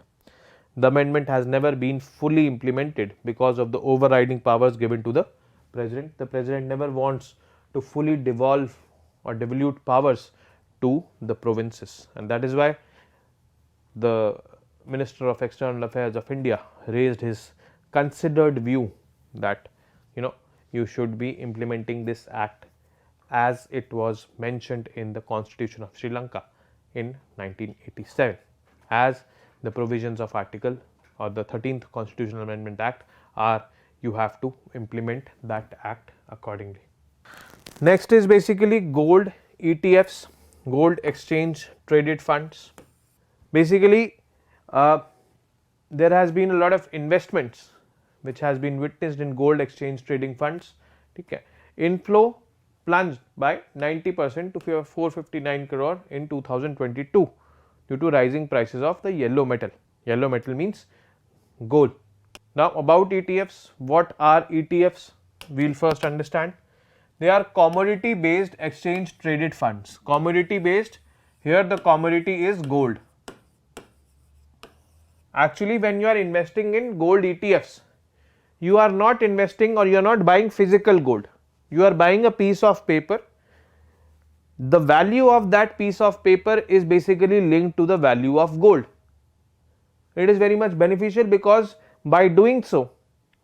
The amendment has never been fully implemented because of the overriding powers given to the president. The president never wants to fully devolve or devolute powers to the provinces, and that is why the Minister of External Affairs of India raised his considered view that you should be implementing this act as it was mentioned in the Constitution of Sri Lanka in 1987, as the provisions of article or the 13th Constitutional Amendment Act are, you have to implement that act accordingly. Next is basically gold ETFs, gold exchange traded funds. Basically, there has been a lot of investments which has been witnessed in gold exchange trading funds. Okay. Inflow plunged by 90% to 459 crore in 2022 due to rising prices of the yellow metal. Yellow metal means gold. Now, about ETFs, what are ETFs? We will first understand. They are commodity based exchange traded funds. Commodity based, here the commodity is gold. Actually, when you are investing in gold ETFs, you are not investing or you are not buying physical gold. You are buying a piece of paper. The value of that piece of paper is basically linked to the value of gold. It is very much beneficial because by doing so,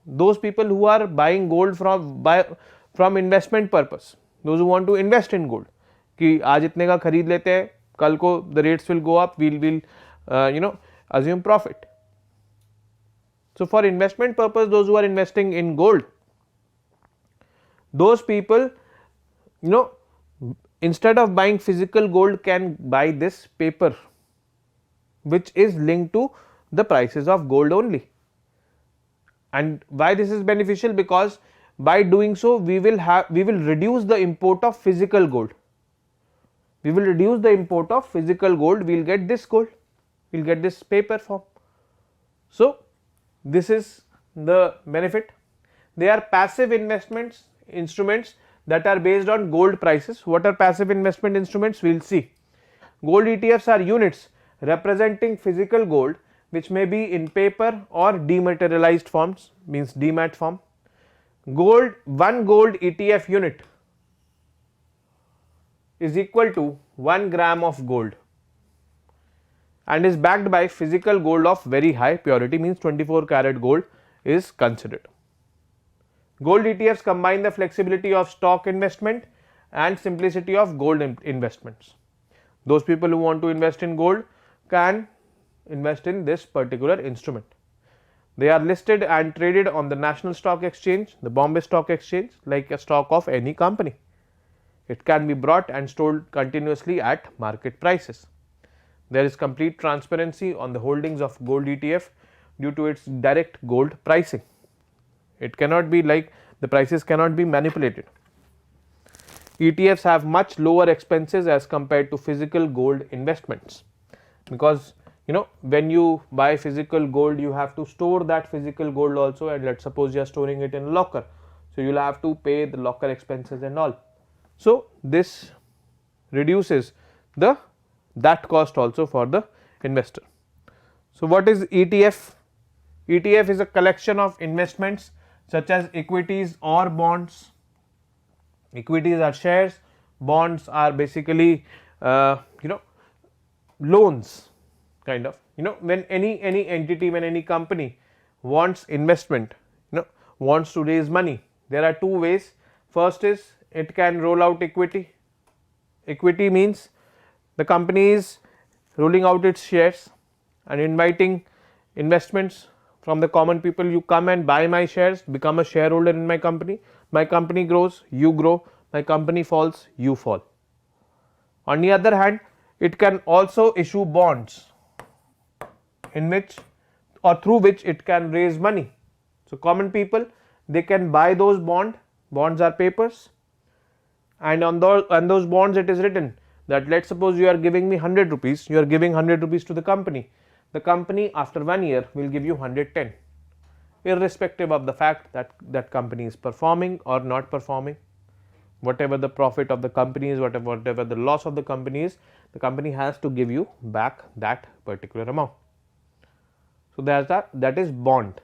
those people who are buying gold from investment purpose, those who want to invest in gold, कि आज इतने का खरीद लेते हैं, कल को the rates will go up, we'll assume profit. So, for investment purpose, those who are investing in gold, those people, instead of buying physical gold, can buy this paper which is linked to the prices of gold only. And why this is beneficial? Because by doing so, we will reduce the import of physical gold. We will reduce the import of physical gold. We will get this gold. We will get this paper form. So, this is the benefit. They are passive instruments that are based on gold prices. What are passive investment instruments? We will see. Gold ETFs are units representing physical gold which may be in paper or dematerialized forms, means demat form. One gold ETF unit is equal to 1 gram of gold and is backed by physical gold of very high purity, means 24 karat gold is considered. Gold ETFs combine the flexibility of stock investment and simplicity of gold investments. Those people who want to invest in gold can invest in this particular instrument. They are listed and traded on the National Stock Exchange, the Bombay Stock Exchange, like a stock of any company. It can be bought and sold continuously at market prices. There is complete transparency on the holdings of gold ETF due to its direct gold pricing. It cannot be like, the prices cannot be manipulated. ETFs have much lower expenses as compared to physical gold investments, because when you buy physical gold, you have to store that physical gold also, and let's suppose you are storing it in a locker, so you will have to pay the locker expenses and all. So, this reduces that cost also for the investor. So, what is ETF? ETF is a collection of investments such as equities or bonds. Equities are shares, bonds are basically loans, kind of. When any entity, when any company wants investment, wants to raise money, there are two ways. First is it can roll out equity. Equity means the company is rolling out its shares and inviting investments from the common people. You come and buy my shares, become a shareholder in my company grows, you grow, my company falls, you fall. On the other hand, it can also issue bonds in which or through which it can raise money. So, common people, they can buy those bonds are papers, and on those bonds it is written that let's suppose you are giving me 100 rupees, you are giving 100 rupees to the company. The company after 1 year will give you 110, irrespective of the fact that that company is performing or not performing. Whatever the profit of the company is, whatever the loss of the company is, the company has to give you back that particular amount. So that is bond.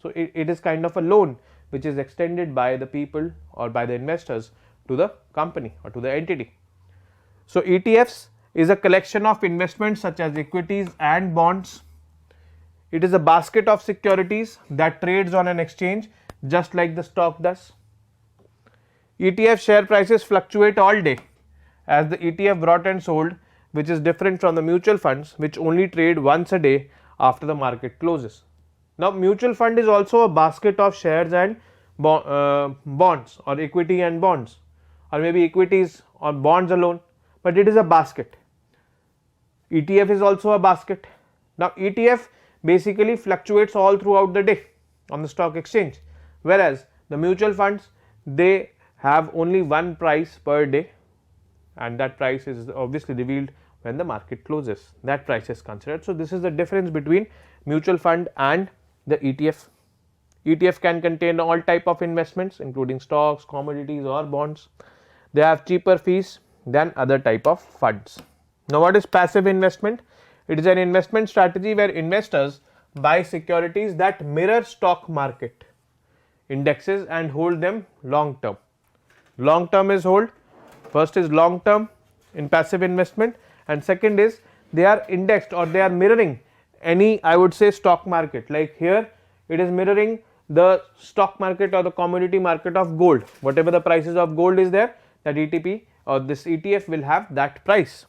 So it is kind of a loan which is extended by the people or by the investors to the company or to the entity. So ETFs is a collection of investments such as equities and bonds. It is a basket of securities that trades on an exchange just like the stock does. ETF share prices fluctuate all day as the ETF bought and sold, which is different from the mutual funds which only trade once a day after the market closes. Now mutual fund is also a basket of shares and bonds, or equity and bonds, or maybe equities or bonds alone, but it is a basket. ETF is also a basket. Now ETF basically fluctuates all throughout the day on the stock exchange, whereas the mutual funds, they have only one price per day, and that price is obviously revealed when the market closes. That price is considered. So this is the difference between mutual fund and the ETF. ETF can contain all type of investments including stocks, commodities or bonds. They have cheaper fees than other type of funds. Now what is passive investment? It is an investment strategy where investors buy securities that mirror stock market indexes and hold them long term. Long term is hold. First is long term in passive investment, and second is they are indexed or they are mirroring any, I would say, stock market. Like here it is mirroring the stock market or the commodity market of gold. Whatever the prices of gold is there, that ETP or this ETF will have that price.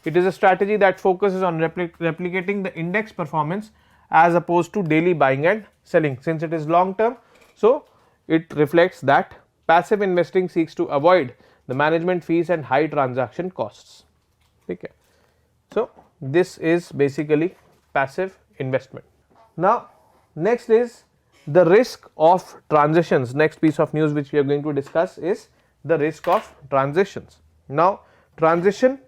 It is a strategy that focuses on replicating the index performance as opposed to daily buying and selling. Since it is long term, so it reflects that passive investing seeks to avoid the management fees and high transaction costs. Okay. So this is basically passive investment. Now next is the risk of transitions. Next piece of news which we are going to discuss is the risk of transitions. Now transition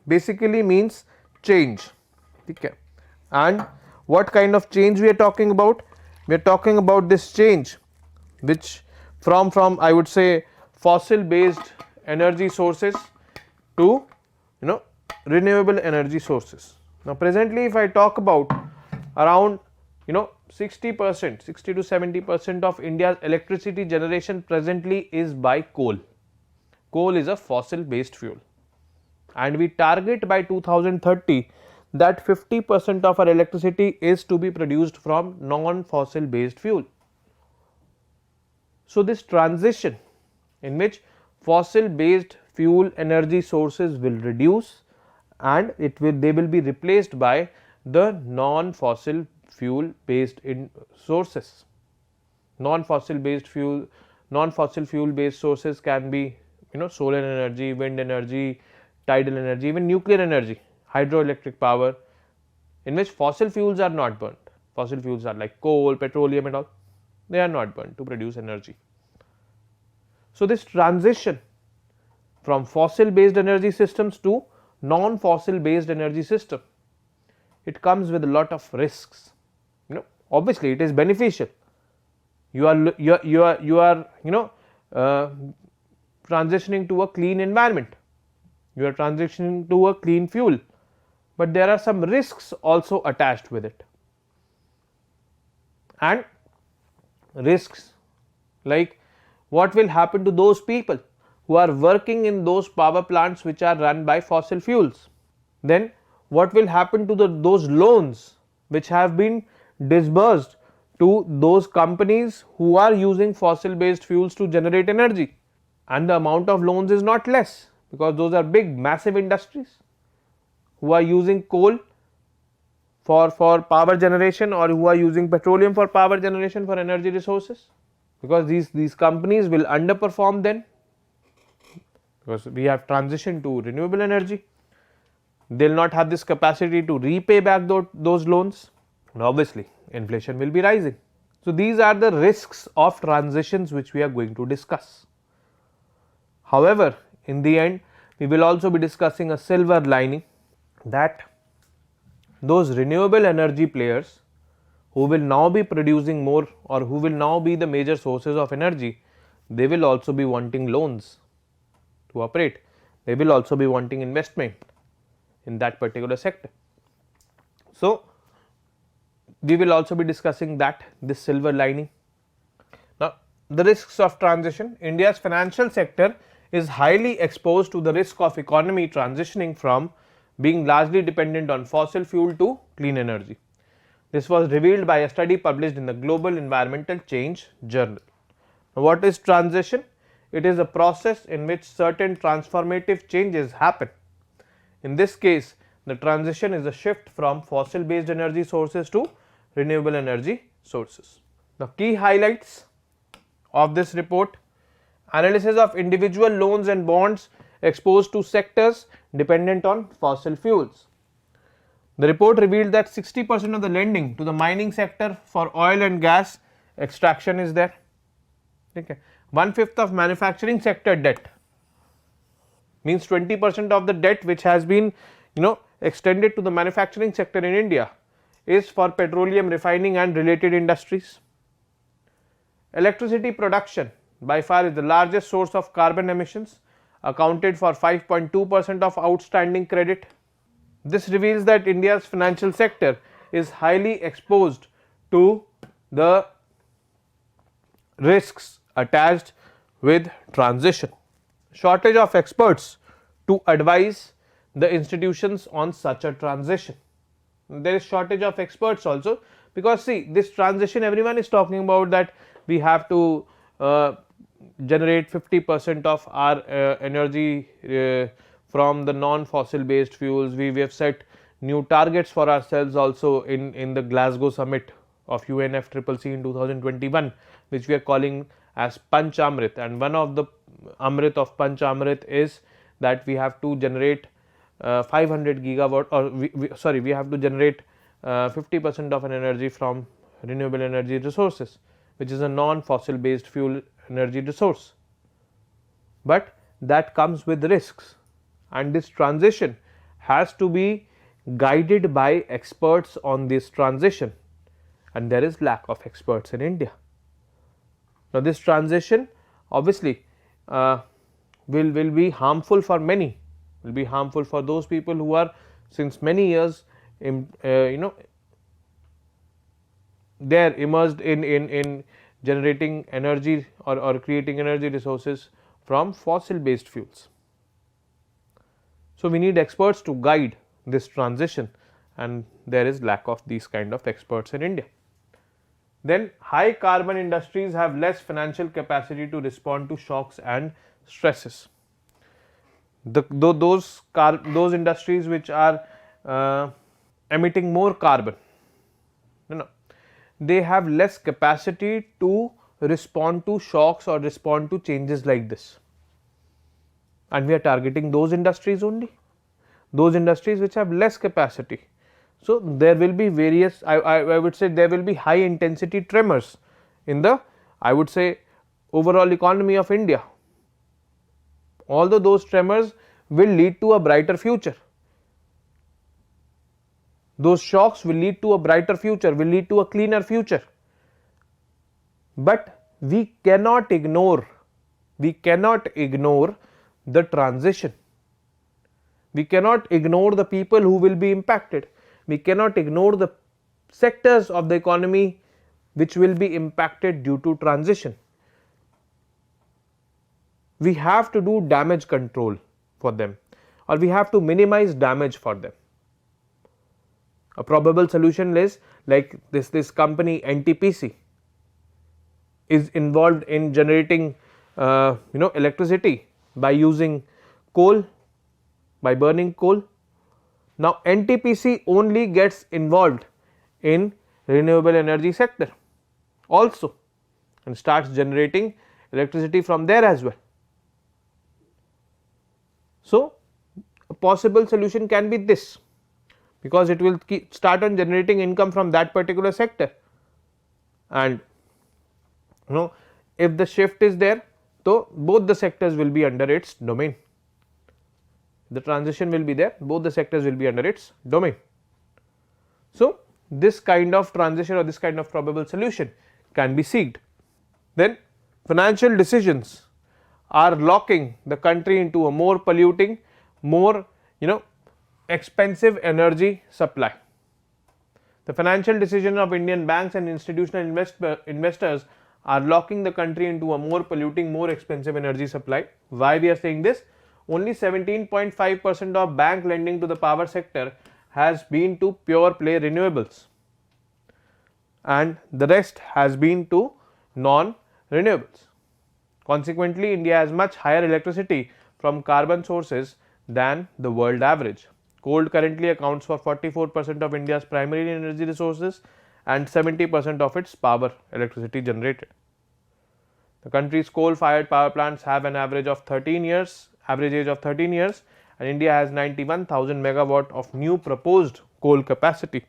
basically means change. Okay. And what kind of change we are talking about? We are talking about this change which from I would say fossil based energy sources to renewable energy sources. Now presently if I talk about around 60%, 60 to 70% of India's electricity generation presently is by coal. Coal is a fossil based fuel, and we target by 2030 that 50% of our electricity is to be produced from non-fossil based fuel. So this transition in which fossil based fuel energy sources will reduce and they will be replaced by the non-fossil fuel based sources. Non-fossil fuel based sources can be solar energy, wind energy, tidal energy, even nuclear energy, hydroelectric power, in which fossil fuels are not burnt. Fossil fuels are like coal, petroleum and all, they are not burnt to produce energy. So this transition from fossil based energy systems to non-fossil based energy system, it comes with a lot of risks. Obviously it is beneficial. You are transitioning to a clean environment, you are transitioning to a clean fuel, but there are some risks also attached with it. And risks like what will happen to those people who are working in those power plants which are run by fossil fuels? Then what will happen to those loans which have been disbursed to those companies who are using fossil based fuels to generate energy? And the amount of loans is not less, because those are big massive industries who are using coal for power generation, or who are using petroleum for power generation for energy resources, because these companies will underperform then, because we have transitioned to renewable energy. They will not have this capacity to repay back those loans, and obviously inflation will be rising. So these are the risks of transitions which we are going to discuss. However, in the end We will also be discussing a silver lining, that those renewable energy players who will now be producing more or who will now be the major sources of energy, they will also be wanting loans to operate. They will also be wanting investment in that particular sector. So, we will also be discussing that, this silver lining. Now, the risks of transition. India's financial sector is highly exposed to the risk of economy transitioning from being largely dependent on fossil fuel to clean energy. This was revealed by a study published in the Global Environmental Change Journal. Now, what is transition? It is a process in which certain transformative changes happen. In this case, the transition is a shift from fossil based energy sources to renewable energy sources. The key highlights of this report: analysis of individual loans and bonds exposed to sectors dependent on fossil fuels. The report revealed that 60% of the lending to the mining sector for oil and gas extraction is there. Okay. 1/5 of manufacturing sector debt, means 20% of the debt which has been extended to the manufacturing sector in India is for petroleum refining and related industries. Electricity production by far is the largest source of carbon emissions, accounted for 5.2% of outstanding credit. This reveals that India's financial sector is highly exposed to the risks attached with transition. Shortage of experts to advise the institutions on such a transition. There is shortage of experts also, because see, this transition everyone is talking about, that we have to generate 50% of our energy from the non fossil based fuels. We have set new targets for ourselves also in the Glasgow summit of UNFCCC in 2021, which we are calling as Panch Amrit, and one of the Amrit of Panch Amrit is that we have to generate 500 gigawatt, or we have to generate 50% of an energy from renewable energy resources, which is a non fossil based fuel energy resource. But that comes with risks, and this transition has to be guided by experts on this transition, and there is lack of experts in India. Now, this transition obviously will be harmful for many, will be harmful for those people who are since many years they are immersed in generating energy or creating energy resources from fossil based fuels. So, we need experts to guide this transition, and there is lack of these kind of experts in India. Then high carbon industries have less financial capacity to respond to shocks and stresses. Those industries which are emitting more carbon, they have less capacity to respond to shocks or respond to changes like this, and we are targeting those industries only, those industries which have less capacity. So, there will be various, I would say there will be high intensity tremors in the, I would say, overall economy of India, although those tremors will lead to a brighter future. Those shocks will lead to a brighter future, will lead to a cleaner future, but we cannot ignore the transition. We cannot ignore the people who will be impacted. We cannot ignore the sectors of the economy which will be impacted due to transition. We have to do damage control for them, or we have to minimize damage for them. A probable solution is like this company NTPC is involved in generating electricity by using coal, by burning coal. Now, NTPC only gets involved in renewable energy sector also and starts generating electricity from there as well. So, a possible solution can be this, because it will start on generating income from that particular sector, and if the shift is there, so both the sectors will be under its domain. the transition will be there, both the sectors will be under its domain. So, this kind of transition or this kind of probable solution can be seeked. Then financial decisions are locking the country into a more polluting, more expensive energy supply. The financial decision of Indian banks and institutional investors are locking the country into a more polluting, more expensive energy supply. Why we are saying this? Only 17.5% of bank lending to the power sector has been to pure play renewables, and the rest has been to non-renewables. Consequently, India has much higher electricity from carbon sources than the world average. Coal currently accounts for 44% of India's primary energy resources and 70% of its power electricity generated. The country's coal-fired power plants have an average age of 13 years, and India has 91,000 megawatt of new proposed coal capacity,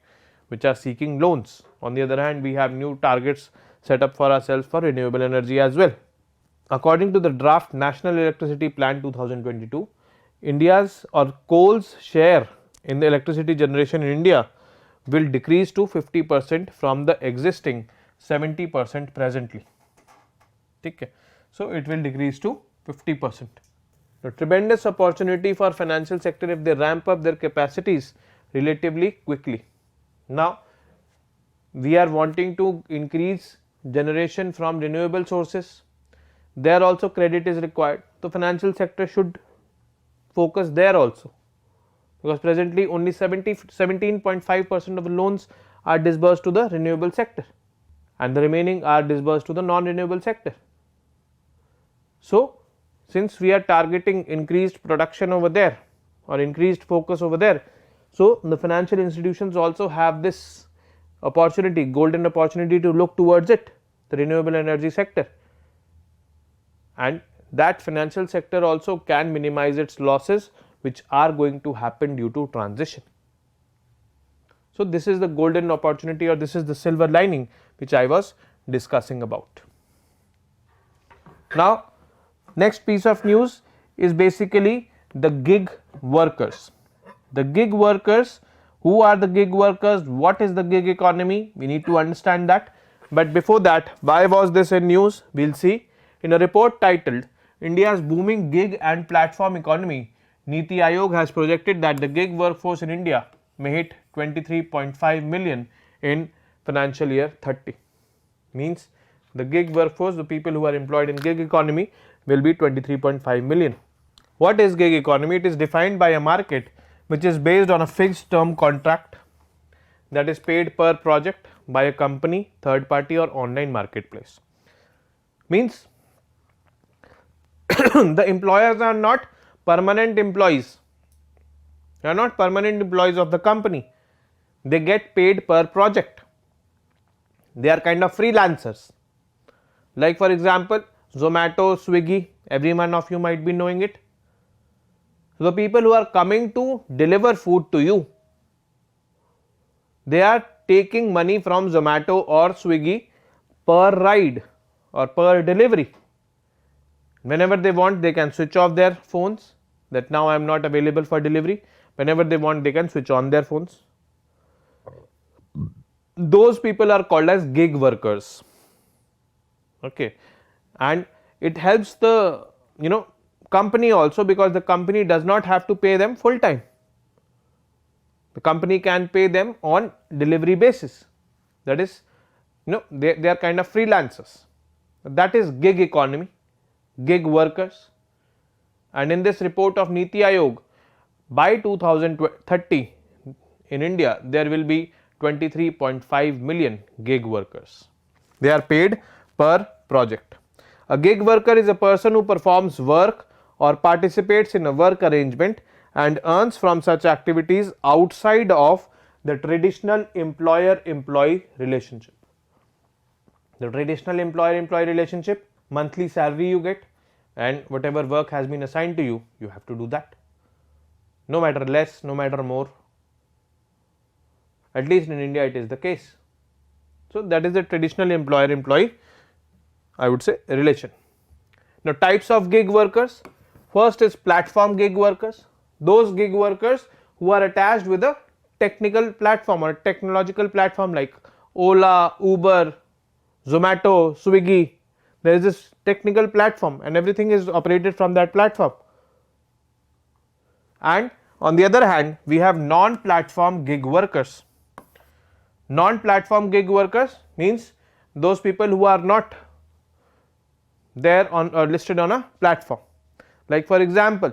which are seeking loans. On the other hand, we have new targets set up for ourselves for renewable energy as well. According to the draft National Electricity Plan 2022, India's or coal's share in the electricity generation in India will decrease to 50% from the existing 70% presently. Okay. So, it will decrease to 50%. A tremendous opportunity for financial sector if they ramp up their capacities relatively quickly. Now, we are wanting to increase generation from renewable sources. There also credit is required. So, financial sector should focus there also, because presently only 17.5% of the loans are disbursed to the renewable sector and the remaining are disbursed to the non-renewable sector. So, since we are targeting increased production over there or increased focus over there, so the financial institutions also have this opportunity, golden opportunity to look towards it, the renewable energy sector, and that financial sector also can minimize its losses which are going to happen due to transition. So, this is the golden opportunity, or this is the silver lining which I was discussing about. Now, next piece of news is basically the gig workers. The gig workers, who are the gig workers, what is the gig economy, we need to understand that. But before that, why was this in news? We will see. In a report titled India's booming gig and platform economy, Niti Aayog has projected that the gig workforce in India may hit 23.5 million in financial year 30. Means the gig workforce, the people who are employed in gig economy, will be 23.5 million. What is gig economy? It is defined by a market which is based on a fixed term contract that is paid per project by a company, third party or online marketplace. Means the employers are not permanent employees, they are not permanent employees of the company, they get paid per project, they are kind of freelancers. Like for example, Zomato, Swiggy, every one of you might be knowing it. So, the people who are coming to deliver food to you, they are taking money from Zomato or Swiggy per ride or per delivery. Whenever they want, they can switch off their phones, that now I am not available for delivery. Whenever they want, they can switch on their phones. Those people are called as gig workers. Okay. And it helps the company also, because the company does not have to pay them full time. The company can pay them on delivery basis, that is they are kind of freelancers. That is gig economy, gig workers. And in this report of Niti Aayog, by 2030 in India there will be 23.5 million gig workers. They are paid per project. A gig worker is a person who performs work or participates in a work arrangement and earns from such activities outside of the traditional employer-employee relationship. The traditional employer-employee relationship, monthly salary you get, and whatever work has been assigned to you, you have to do that, no matter less, no matter more. At least in India it is the case. So, that is the traditional employer-employee, I would say, relation. Now, types of gig workers. First is platform gig workers. those gig workers who are attached with a technical platform or a technological platform like Ola, Uber, Zomato, Swiggy. There is this technical platform and everything is operated from that platform. And on the other hand, we have non-platform gig workers. Non-platform gig workers means those people who are not there on or listed on a platform. Like for example,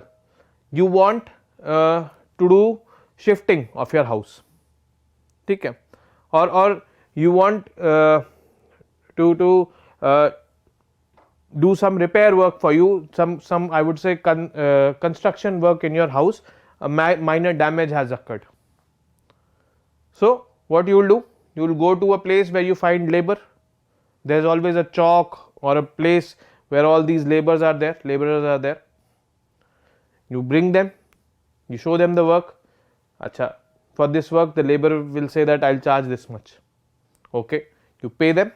you want to do shifting of your house, okay, or you want to do some repair work for you, some I would say construction work in your house, a minor damage has occurred. So what you will do? You will go to a place where you find labor. There is always a chalk or a place where all these laborers are there. You bring them, you show them the work. Acha, for this work the laborer will say that I will charge this much. Okay, you pay them,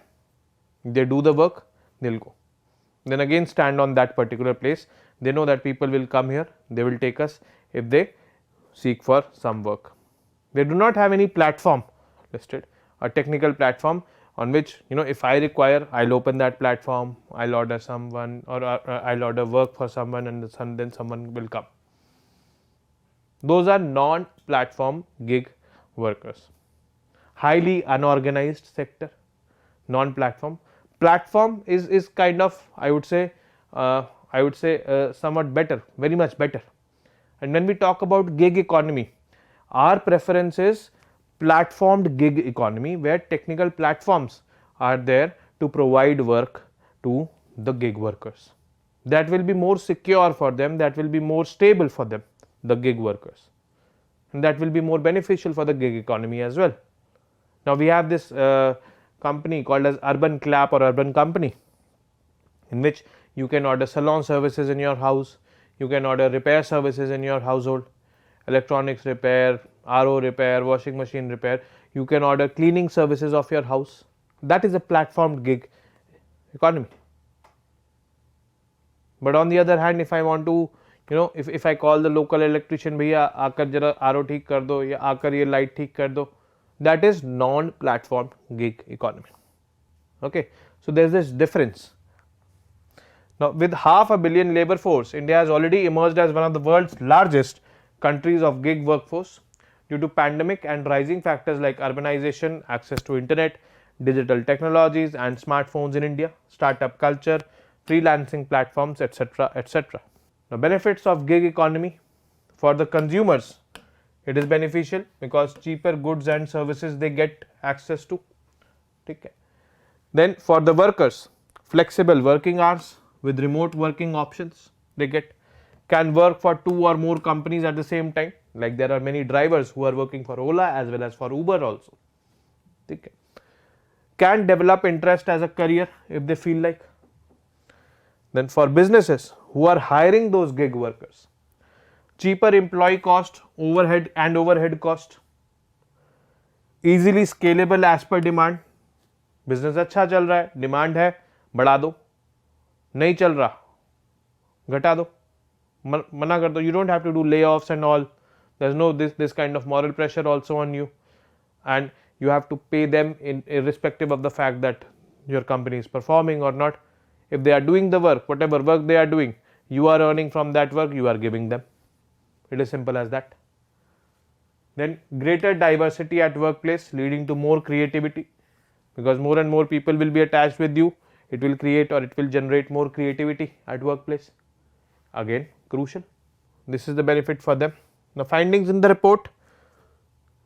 they do the work, they will go. Then again stand on that particular place. They know that people will come here, they will take us if they seek for some work. They do not have any platform listed, a technical platform on which, you know, if I require, I will open that platform, I will order someone or I will order work for someone and then someone will come. Those are non-platform gig workers. Highly unorganized sector, non-platform. Platform is kind of, I would say somewhat better, very much better. And when we talk about gig economy, our preference is platformed gig economy, where technical platforms are there to provide work to the gig workers. That will be more secure for them, that will be more stable for them, the gig workers, and that will be more beneficial for the gig economy as well. Now we have this company called as Urban Clap or Urban Company, in which you can order salon services in your house, you can order repair services in your household, electronics repair, RO repair, washing machine repair, you can order cleaning services of your house. That is a platformed gig economy. But on the other hand, if I want to, you know, if I call the local electrician, bhaiya aakar jara RO theek kar do ya aakar ye light theek kar do, that is non-platform gig economy. Okay, so there is this difference. Now with 500 million labor force, India has already emerged as one of the world's largest countries of gig workforce due to pandemic and rising factors like urbanization, access to internet, digital technologies and smartphones in India, startup culture, freelancing platforms, etc., etc. Now benefits of gig economy: for the consumers, it is beneficial because cheaper goods and services they get access to. Okay. Then for the workers, flexible working hours with remote working options they get, can work for 2 or more companies at the same time, like there are many drivers who are working for Ola as well as for Uber also. Okay. Can develop interest as a career if they feel like. Then for businesses who are hiring those gig workers, cheaper employee cost, overhead cost, easily scalable as per demand. Business अच्छा चल रहा है, demand है, बढ़ा दो, नहीं चल रहा, घटा दो, मना कर दो. You don't have to do layoffs and all. There's no this kind of moral pressure also on you, and you have to pay them irrespective of the fact that your company is performing or not. If they are doing the work, whatever work they are doing, you are earning from that work, you are giving them. It is simple as that. Then greater diversity at workplace, leading to more creativity, because more and more people will be attached with you. It will create or it will generate more creativity at workplace. Again, crucial. This is the benefit for them. Now findings in the report: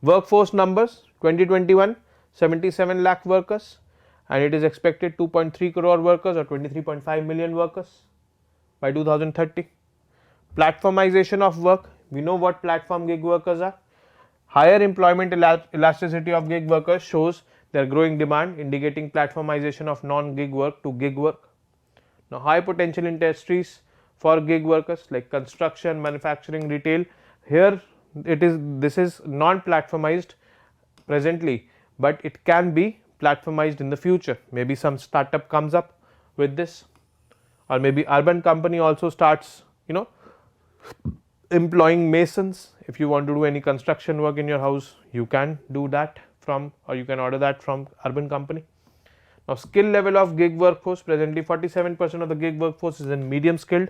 workforce numbers 2021, 77 lakh workers, and it is expected 2.3 crore workers or 23.5 million workers by 2030. Platformization of work: we know what platform gig workers are. Higher employment elasticity of gig workers shows their growing demand, indicating platformization of non-gig work to gig work. Now high potential industries for gig workers like construction, manufacturing, retail. Here this is non-platformized presently, but it can be platformized in the future. Maybe some startup comes up with this, or maybe urban company also starts, you know, employing masons. If you want to do any construction work in your house, you can do that from, or you can order that from urban company. Now, skill level of gig workforce, presently 47% of the gig workforce is in medium skilled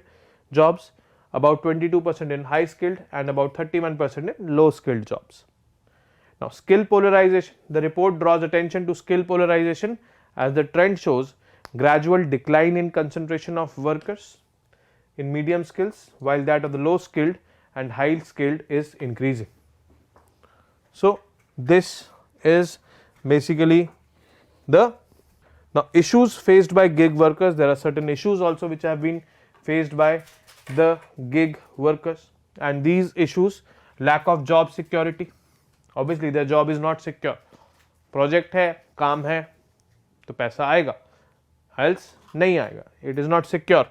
jobs, about 22% in high skilled, and about 31% in low skilled jobs. Now, skill polarization, the report draws attention to skill polarization as the trend shows gradual decline in concentration of workers in medium skills, while that of the low skilled and high skilled is increasing. So, this is basically the now issues faced by gig workers. There are certain issues also which have been faced by the gig workers, and these issues: lack of job security. Obviously their job is not secure. Project है, काम है, तो पैसा आएगा, else नहीं आएगा. It is not secure.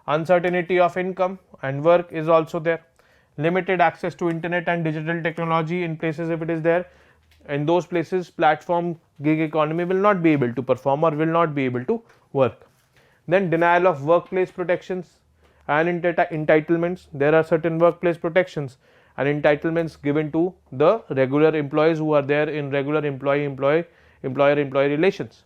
Uncertainty of income and work is also there. Limited access to internet and digital technology in places, if it is there. In those places, platform gig economy will not be able to perform or will not be able to work. Then denial of workplace protections and entitlements. There are certain workplace protections and entitlements given to the regular employees who are there in regular employer-employee relations.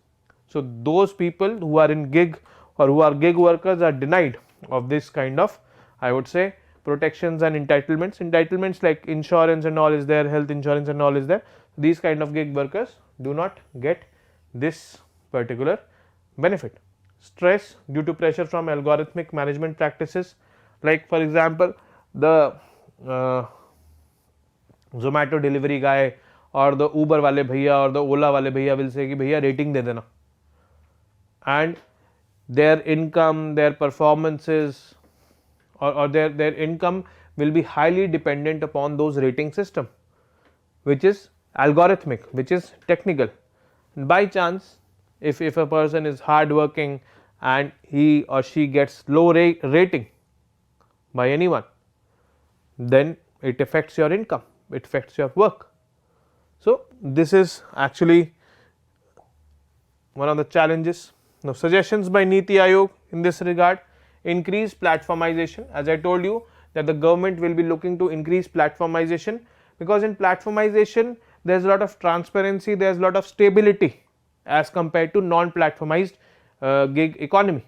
So, those people who are in gig or who are gig workers are denied of this kind of, I would say, protections and entitlements. Entitlements like insurance and all is there, health insurance and all is there. These kind of gig workers do not get this particular benefit. Stress due to pressure from algorithmic management practices, like for example, the Zomato delivery guy or the Uber wale bhaiya or the Ola wale bhaiya will say कि भैया rating दे देना, and their income, their performances or their income will be highly dependent upon those rating system, which is algorithmic, which is technical. By chance, if a person is hard working and he or she gets low rating by anyone, then it affects your income, it affects your work. So, this is actually one of the challenges. Now, suggestions by Niti Aayog in this regard: increase platformization. As I told you that the government will be looking to increase platformization, because in platformization there is a lot of transparency, there is a lot of stability as compared to non-platformized gig economy,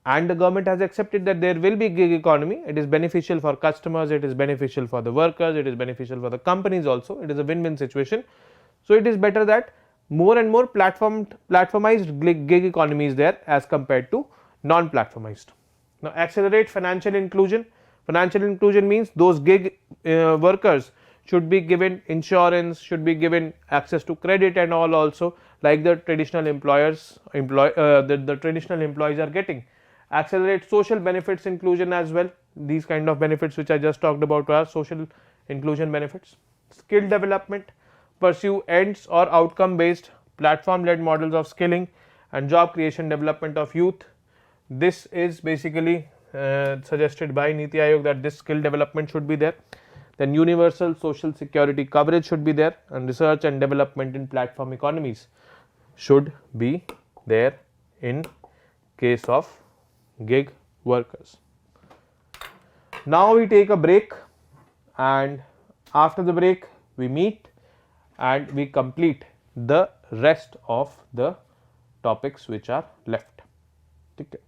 and the government has accepted that there will be gig economy. It is beneficial for customers, it is beneficial for the workers, it is beneficial for the companies also. It is a win-win situation. So, it is better that more and more platformized gig economy is there as compared to non-platformized. Now, accelerate financial inclusion. Financial inclusion means those gig workers should be given insurance, should be given access to credit and all also, like the traditional the traditional employees are getting. Accelerate social benefits inclusion as well. These kind of benefits which I just talked about are social inclusion benefits. Skill development. Pursue ends or outcome based platform led models of skilling and job creation development of youth. This is basically suggested by Niti Aayog that this skill development should be there. Then universal social security coverage should be there, and research and development in platform economies should be there in case of gig workers. Now, we take a break, and after the break we meet and we complete the rest of the topics which are left. Okay.